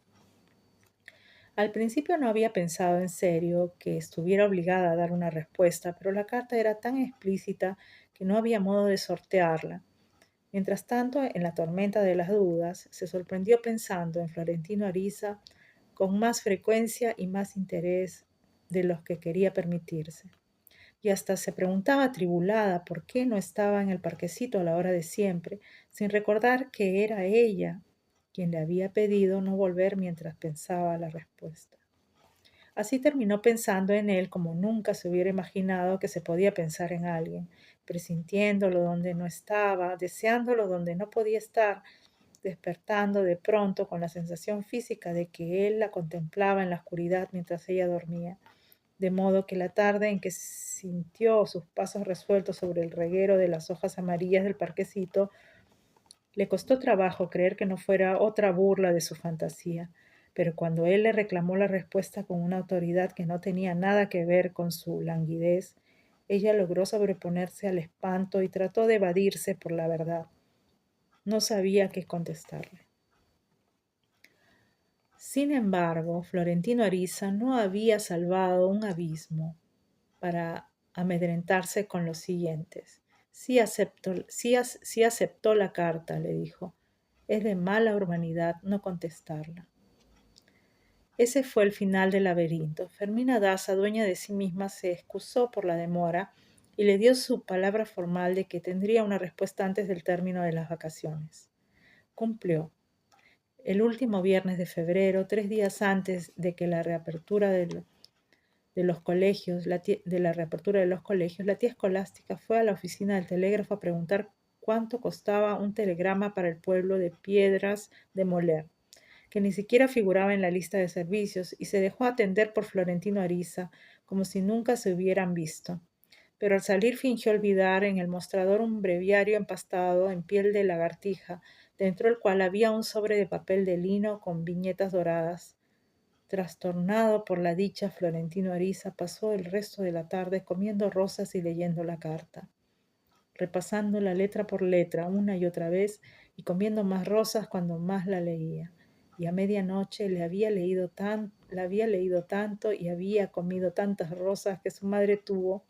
Al principio no había pensado en serio que estuviera obligada a dar una respuesta, pero la carta era tan explícita que no había modo de sortearla. Mientras tanto, en la tormenta de las dudas, se sorprendió pensando en Florentino Ariza con más frecuencia y más interés de los que quería permitirse. Y hasta se preguntaba atribulada por qué no estaba en el parquecito a la hora de siempre, sin recordar que era ella quien le había pedido no volver mientras pensaba la respuesta. Así terminó pensando en él como nunca se hubiera imaginado que se podía pensar en alguien, presintiéndolo donde no estaba, deseándolo donde no podía estar, despertando de pronto con la sensación física de que él la contemplaba en la oscuridad mientras ella dormía, de modo que la tarde en que sintió sus pasos resueltos sobre el reguero de las hojas amarillas del parquecito, le costó trabajo creer que no fuera otra burla de su fantasía, pero cuando él le reclamó la respuesta con una autoridad que no tenía nada que ver con su languidez, ella logró sobreponerse al espanto y trató de evadirse por la verdad. No sabía qué contestarle. Sin embargo, Florentino Ariza no había salvado un abismo para amedrentarse con los siguientes. Sí aceptó la carta, le dijo. Es de mala urbanidad no contestarla. Ese fue el final del laberinto. Fermina Daza, dueña de sí misma, se excusó por la demora y le dio su palabra formal de que tendría una respuesta antes del término de las vacaciones. Cumplió. El último viernes de febrero, 3 días antes de que la reapertura de los colegios, la tía escolástica fue a la oficina del telégrafo a preguntar cuánto costaba un telegrama para el pueblo de Piedras de Moler, que ni siquiera figuraba en la lista de servicios, y se dejó atender por Florentino Ariza, como si nunca se hubieran visto. Pero al salir fingió olvidar en el mostrador un breviario empastado en piel de lagartija, dentro del cual había un sobre de papel de lino con viñetas doradas. Trastornado por la dicha, Florentino Ariza pasó el resto de la tarde comiendo rosas y leyendo la carta, repasándola letra por letra una y otra vez y comiendo más rosas cuando más la leía. Y a medianoche la había leído tanto y había comido tantas rosas que su madre tuvo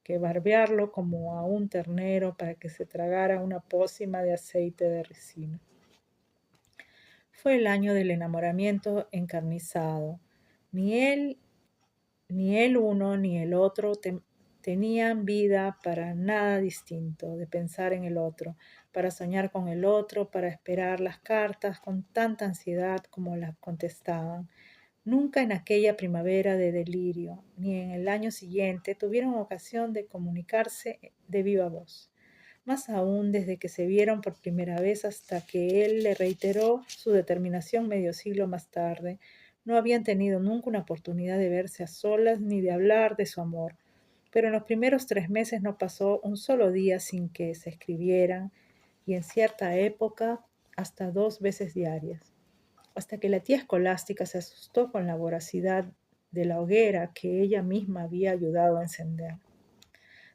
que barbearlo como a un ternero para que se tragara una pócima de aceite de ricino. Fue el año del enamoramiento encarnizado. Ni él uno ni el otro Tenían vida para nada distinto de pensar en el otro, para soñar con el otro, para esperar las cartas con tanta ansiedad como las contestaban. Nunca en aquella primavera de delirio, ni en el año siguiente, tuvieron ocasión de comunicarse de viva voz. Más aún desde que se vieron por primera vez hasta que él le reiteró su determinación medio siglo más tarde, no habían tenido nunca una oportunidad de verse a solas ni de hablar de su amor. Pero en los primeros 3 meses no pasó un solo día sin que se escribieran, y en cierta época hasta 2 veces diarias, hasta que la tía escolástica se asustó con la voracidad de la hoguera que ella misma había ayudado a encender.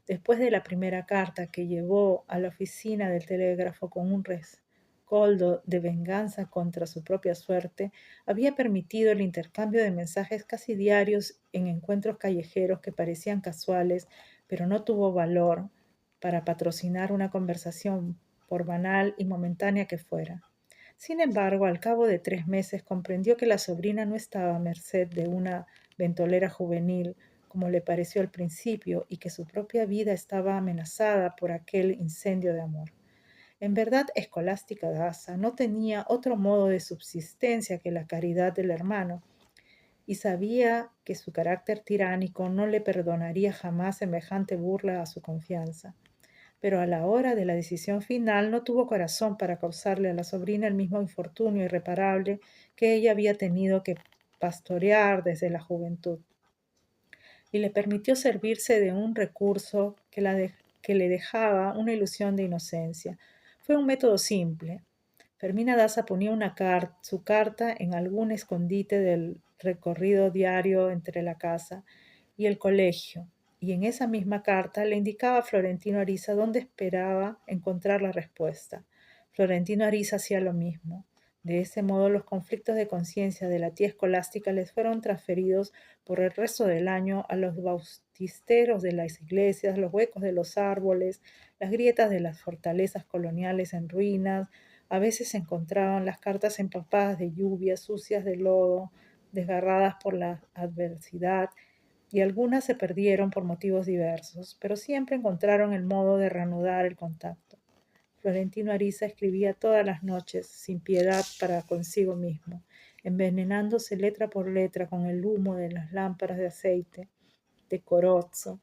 Después de la primera carta que llevó a la oficina del telégrafo con un rescoldo de venganza contra su propia suerte, había permitido el intercambio de mensajes casi diarios en encuentros callejeros que parecían casuales, pero no tuvo valor para patrocinar una conversación, por banal y momentánea que fuera. Sin embargo, al cabo de 3 meses comprendió que la sobrina no estaba a merced de una ventolera juvenil, como le pareció al principio, y que su propia vida estaba amenazada por aquel incendio de amor. En verdad, Escolástica Daza no tenía otro modo de subsistencia que la caridad del hermano, y sabía que su carácter tiránico no le perdonaría jamás semejante burla a su confianza. Pero a la hora de la decisión final no tuvo corazón para causarle a la sobrina el mismo infortunio irreparable que ella había tenido que pastorear desde la juventud, y le permitió servirse de un recurso que le dejaba una ilusión de inocencia. Fue un método simple. Fermina Daza ponía su carta en algún escondite del recorrido diario entre la casa y el colegio, y en esa misma carta le indicaba a Florentino Ariza dónde esperaba encontrar la respuesta. Florentino Ariza hacía lo mismo. De ese modo, los conflictos de conciencia de la tía escolástica les fueron transferidos por el resto del año a los bautisteros de las iglesias, los huecos de los árboles, las grietas de las fortalezas coloniales en ruinas. A veces se encontraban las cartas empapadas de lluvia, sucias de lodo, desgarradas por la adversidad, y algunas se perdieron por motivos diversos, pero siempre encontraron el modo de reanudar el contacto. Florentino Ariza escribía todas las noches, sin piedad para consigo mismo, envenenándose letra por letra con el humo de las lámparas de aceite de corozzo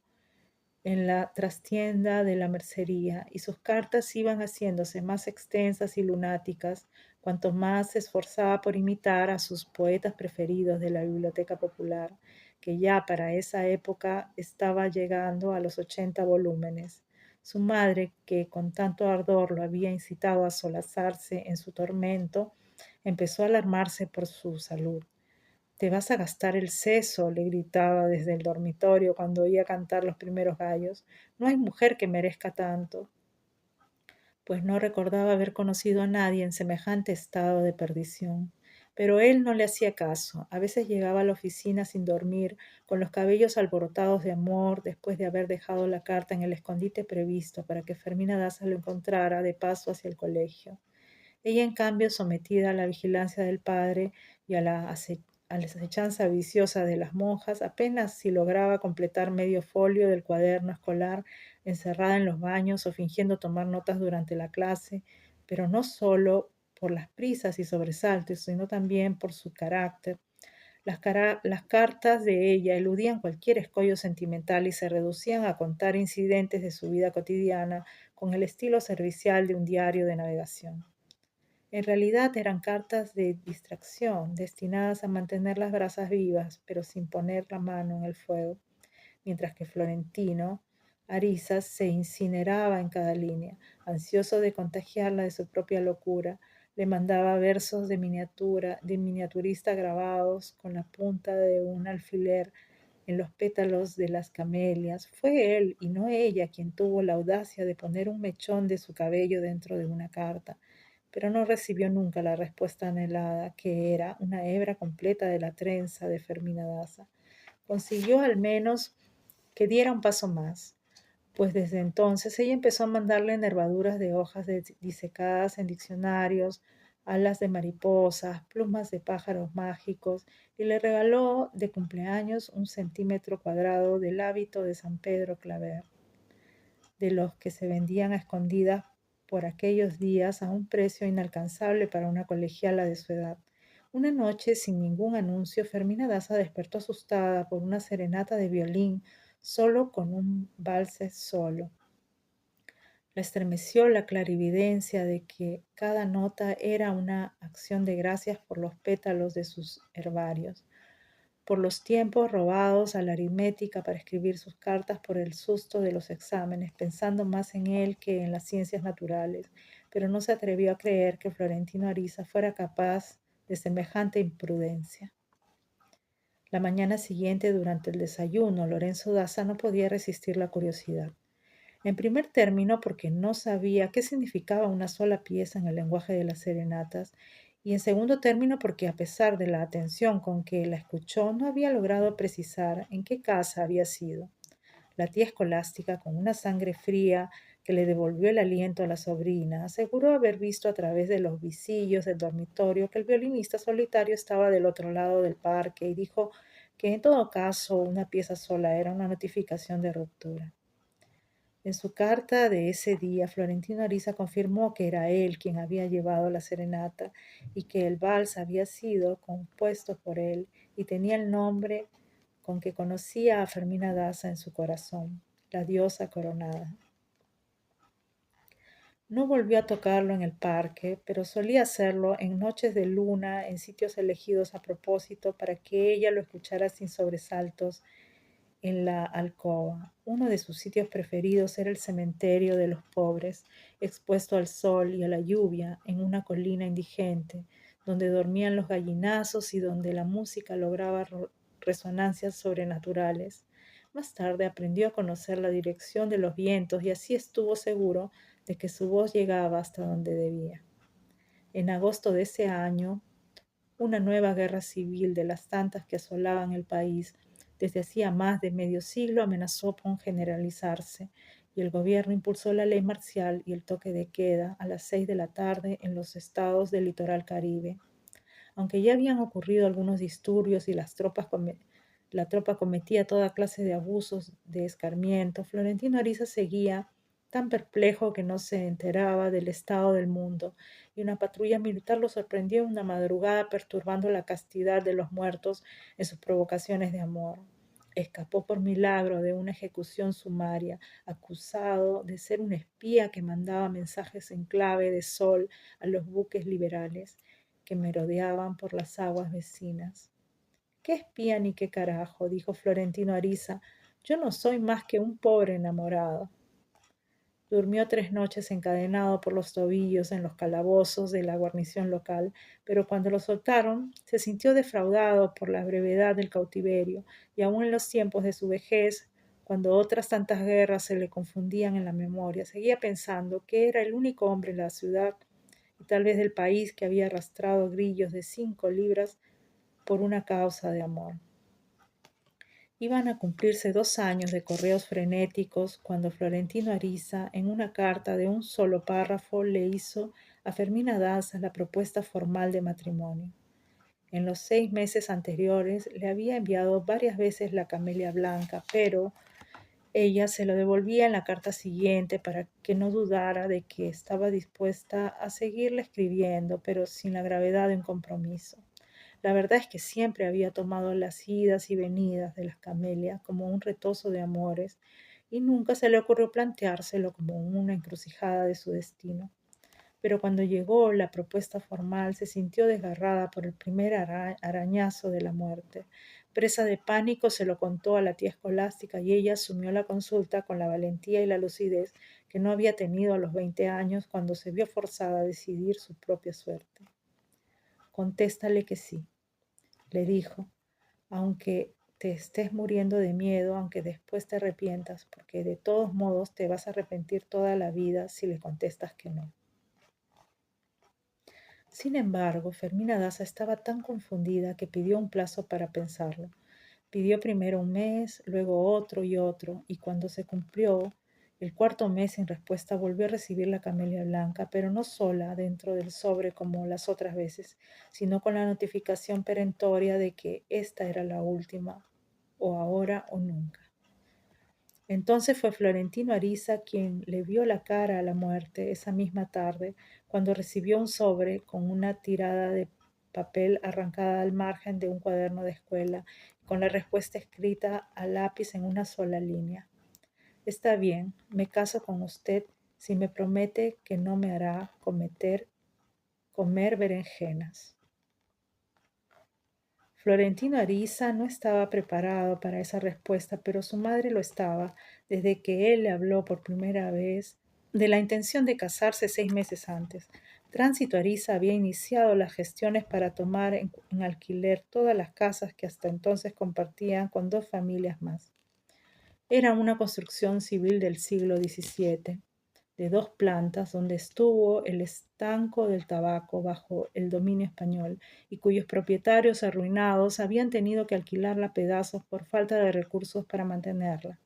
en la trastienda de la mercería, y sus cartas iban haciéndose más extensas y lunáticas cuanto más se esforzaba por imitar a sus poetas preferidos de la biblioteca popular, que ya para esa época estaba llegando a los 80 volúmenes. Su madre, que con tanto ardor lo había incitado a solazarse en su tormento, empezó a alarmarse por su salud. «Te vas a gastar el seso», le gritaba desde el dormitorio cuando oía cantar los primeros gallos. «No hay mujer que merezca tanto». Pues no recordaba haber conocido a nadie en semejante estado de perdición. Pero él no le hacía caso. A veces llegaba a la oficina sin dormir, con los cabellos alborotados de amor, después de haber dejado la carta en el escondite previsto para que Fermina Daza lo encontrara de paso hacia el colegio. Ella, en cambio, sometida a la vigilancia del padre y a la acechanza viciosa de las monjas, apenas si lograba completar medio folio del cuaderno escolar, encerrada en los baños o fingiendo tomar notas durante la clase, pero no solo por las prisas y sobresaltos, sino también por su carácter. Las cartas de ella eludían cualquier escollo sentimental y se reducían a contar incidentes de su vida cotidiana con el estilo servicial de un diario de navegación. En realidad eran cartas de distracción, destinadas a mantener las brasas vivas, pero sin poner la mano en el fuego, mientras que Florentino Ariza se incineraba en cada línea, ansioso de contagiarla de su propia locura. Le mandaba versos de miniaturista grabados con la punta de un alfiler en los pétalos de las camelias. Fue él y no ella quien tuvo la audacia de poner un mechón de su cabello dentro de una carta, pero no recibió nunca la respuesta anhelada, que era una hebra completa de la trenza de Fermina Daza. Consiguió al menos que diera un paso más, pues desde entonces ella empezó a mandarle nervaduras de hojas disecadas en diccionarios, alas de mariposas, plumas de pájaros mágicos, y le regaló de cumpleaños un centímetro cuadrado del hábito de San Pedro Claver, de los que se vendían a escondidas por aquellos días a un precio inalcanzable para una colegiala de su edad. Una noche, sin ningún anuncio, Fermina Daza despertó asustada por una serenata de violín, solo con un valse solo. La estremeció la clarividencia de que cada nota era una acción de gracias por los pétalos de sus herbarios, por los tiempos robados a la aritmética para escribir sus cartas, por el susto de los exámenes, pensando más en él que en las ciencias naturales, pero no se atrevió a creer que Florentino Ariza fuera capaz de semejante imprudencia. La mañana siguiente, durante el desayuno, Lorenzo Daza no podía resistir la curiosidad. En primer término, porque no sabía qué significaba una sola pieza en el lenguaje de las serenatas, y en segundo término, porque a pesar de la atención con que la escuchó, no había logrado precisar en qué casa había sido. La tía escolástica, con una sangre fría que le devolvió el aliento a la sobrina, aseguró haber visto a través de los visillos del dormitorio que el violinista solitario estaba del otro lado del parque y dijo que en todo caso una pieza sola era una notificación de ruptura. En su carta de ese día, Florentino Ariza confirmó que era él quien había llevado la serenata y que el vals había sido compuesto por él y tenía el nombre con que conocía a Fermina Daza en su corazón, la diosa coronada. No volvió a tocarlo en el parque, pero solía hacerlo en noches de luna, en sitios elegidos a propósito para que ella lo escuchara sin sobresaltos en la alcoba. Uno de sus sitios preferidos era el cementerio de los pobres, expuesto al sol y a la lluvia en una colina indigente, donde dormían los gallinazos y donde la música lograba resonancias sobrenaturales. Más tarde aprendió a conocer la dirección de los vientos y así estuvo seguro de que su voz llegaba hasta donde debía. En agosto de ese año, una nueva guerra civil de las tantas que asolaban el país desde hacía más de medio siglo amenazó con generalizarse y el gobierno impulsó la ley marcial y el toque de queda a las 6 de la tarde en los estados del litoral caribe. Aunque ya habían ocurrido algunos disturbios y la tropa cometía toda clase de abusos de escarmiento, Florentino Ariza seguía tan perplejo que no se enteraba del estado del mundo, y una patrulla militar lo sorprendió una madrugada perturbando la castidad de los muertos en sus provocaciones de amor. Escapó por milagro de una ejecución sumaria, acusado de ser un espía que mandaba mensajes en clave de sol a los buques liberales que merodeaban por las aguas vecinas. ¿Qué espía ni qué carajo?, dijo Florentino Ariza. Yo no soy más que un pobre enamorado. Durmió 3 noches encadenado por los tobillos en los calabozos de la guarnición local, pero cuando lo soltaron se sintió defraudado por la brevedad del cautiverio, y aun en los tiempos de su vejez, cuando otras tantas guerras se le confundían en la memoria, seguía pensando que era el único hombre en la ciudad y tal vez del país que había arrastrado grillos de 5 libras por una causa de amor. Iban a cumplirse 2 años de correos frenéticos cuando Florentino Ariza, en una carta de un solo párrafo, le hizo a Fermina Daza la propuesta formal de matrimonio. En los 6 meses anteriores le había enviado varias veces la camelia blanca, pero ella se lo devolvía en la carta siguiente para que no dudara de que estaba dispuesta a seguirle escribiendo, pero sin la gravedad de un compromiso. La verdad es que siempre había tomado las idas y venidas de las camelias como un retozo de amores y nunca se le ocurrió planteárselo como una encrucijada de su destino. Pero cuando llegó la propuesta formal se sintió desgarrada por el primer arañazo de la muerte. Presa de pánico se lo contó a la tía escolástica y ella asumió la consulta con la valentía y la lucidez que no había tenido a los 20 años cuando se vio forzada a decidir su propia suerte. Contéstale que sí, le dijo, aunque te estés muriendo de miedo, aunque después te arrepientas, porque de todos modos te vas a arrepentir toda la vida si le contestas que no. Sin embargo, Fermina Daza estaba tan confundida que pidió un plazo para pensarlo. Pidió primero un mes, luego otro, y cuando se cumplió El cuarto mes, sin respuesta, volvió a recibir la camelia blanca, pero no sola dentro del sobre como las otras veces, sino con la notificación perentoria de que esta era la última, o ahora o nunca. Entonces fue Florentino Ariza quien le vio la cara a la muerte esa misma tarde, cuando recibió un sobre con una tirada de papel arrancada al margen de un cuaderno de escuela, con la respuesta escrita a lápiz en una sola línea. Está bien, me caso con usted si me promete que no me hará comer berenjenas. Florentino Ariza no estaba preparado para esa respuesta, pero su madre lo estaba, desde que él le habló por primera vez de la intención de casarse 6 meses antes. Tránsito Ariza había iniciado las gestiones para tomar en alquiler todas las casas que hasta entonces compartían con 2 familias más. Era una construcción civil del siglo XVII, de 2 plantas, donde estuvo el estanco del tabaco bajo el dominio español y cuyos propietarios arruinados habían tenido que alquilarla a pedazos por falta de recursos para mantenerla.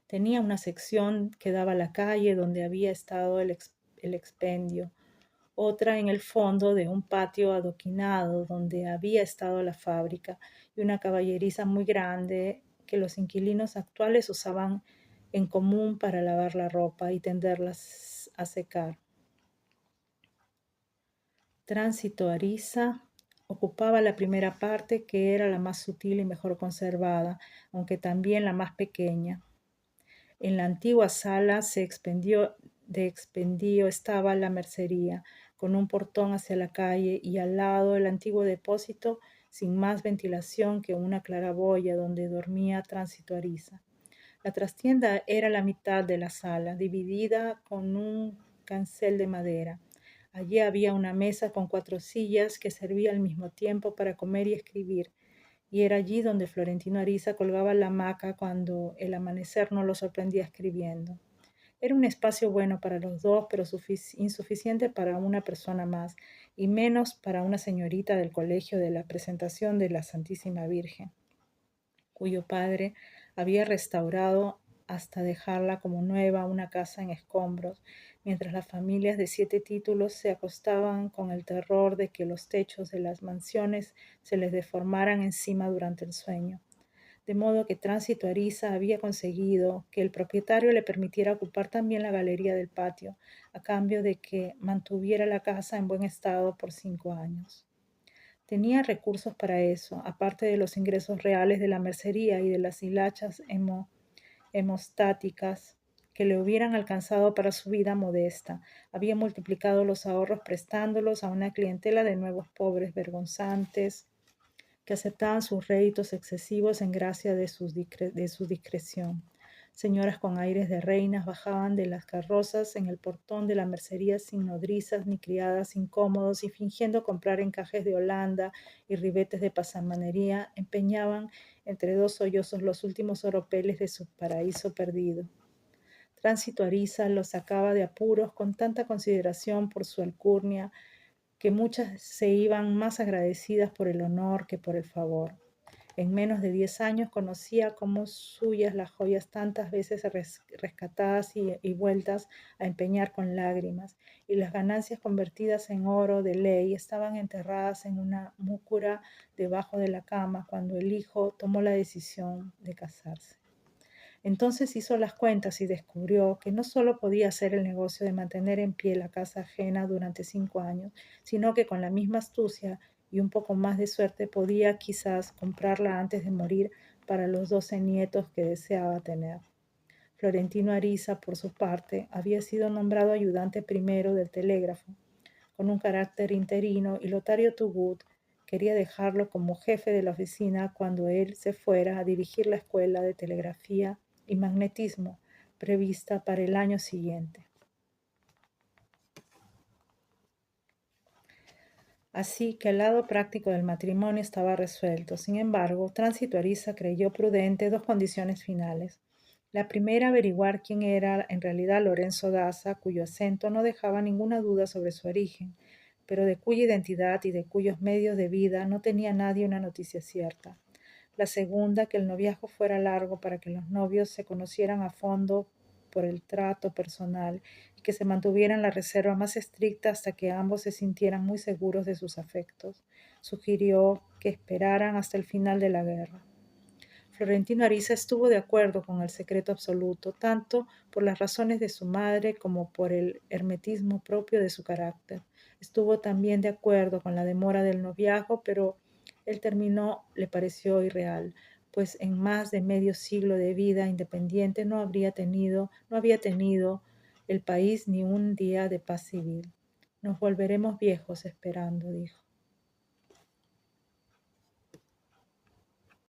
Tenía una sección que daba a la calle donde había estado el expendio, otra en el fondo de un patio adoquinado donde había estado la fábrica y una caballeriza muy grande que los inquilinos actuales usaban en común para lavar la ropa y tenderlas a secar. Tránsito Ariza ocupaba la primera parte, que era la más sutil y mejor conservada, aunque también la más pequeña. En la antigua sala de expendio estaba la mercería, con un portón hacia la calle, y al lado el antiguo depósito, sin más ventilación que una claraboya donde dormía Tránsito Ariza. La trastienda era la mitad de la sala, dividida con un cancel de madera. Allí había una mesa con 4 sillas que servía al mismo tiempo para comer y escribir, y era allí donde Florentino Ariza colgaba la hamaca cuando el amanecer no lo sorprendía escribiendo. Era un espacio bueno para los dos, pero insuficiente para una persona más, y menos para una señorita del colegio de la Presentación de la Santísima Virgen, cuyo padre había restaurado hasta dejarla como nueva una casa en escombros, mientras las familias de 7 títulos se acostaban con el terror de que los techos de las mansiones se les deformaran encima durante el sueño. De modo que Tránsito Ariza había conseguido que el propietario le permitiera ocupar también la galería del patio, a cambio de que mantuviera la casa en buen estado por 5 años. Tenía recursos para eso, aparte de los ingresos reales de la mercería y de las hilachas hemostáticas que le hubieran alcanzado para su vida modesta. Había multiplicado los ahorros prestándolos a una clientela de nuevos pobres vergonzantes que aceptaban sus réditos excesivos en gracia de su discreción. Señoras con aires de reinas bajaban de las carrozas en el portón de la mercería sin nodrizas ni criadas incómodos, y fingiendo comprar encajes de Holanda y ribetes de pasamanería, empeñaban entre 2 sollozos los últimos oropeles de su paraíso perdido. Tránsito Ariza los sacaba de apuros con tanta consideración por su alcurnia, que muchas se iban más agradecidas por el honor que por el favor. En menos de 10 años conocía como suyas las joyas tantas veces rescatadas y vueltas a empeñar con lágrimas, y las ganancias convertidas en oro de ley estaban enterradas en una múcura debajo de la cama cuando el hijo tomó la decisión de casarse. Entonces hizo las cuentas y descubrió que no solo podía hacer el negocio de mantener en pie la casa ajena durante 5 años, sino que con la misma astucia y un poco más de suerte podía quizás comprarla antes de morir para los 12 nietos que deseaba tener. Florentino Ariza, por su parte, había sido nombrado ayudante primero del telégrafo, con un carácter interino, y Lotario Tubut quería dejarlo como jefe de la oficina cuando él se fuera a dirigir la escuela de telegrafía y magnetismo prevista para el año siguiente. Así que el lado práctico del matrimonio estaba resuelto. Sin embargo, Tránsito Ariza creyó prudente 2 condiciones finales. La primera, averiguar quién era en realidad Lorenzo Daza, cuyo acento no dejaba ninguna duda sobre su origen, pero de cuya identidad y de cuyos medios de vida no tenía nadie una noticia cierta. La segunda, que el noviazgo fuera largo para que los novios se conocieran a fondo por el trato personal y que se mantuvieran la reserva más estricta hasta que ambos se sintieran muy seguros de sus afectos. Sugirió que esperaran hasta el final de la guerra. Florentino Ariza estuvo de acuerdo con el secreto absoluto, tanto por las razones de su madre como por el hermetismo propio de su carácter. Estuvo también de acuerdo con la demora del noviazgo, pero el término le pareció irreal, pues en más de medio siglo de vida independiente no había tenido el país ni un día de paz civil. Nos volveremos viejos esperando, dijo.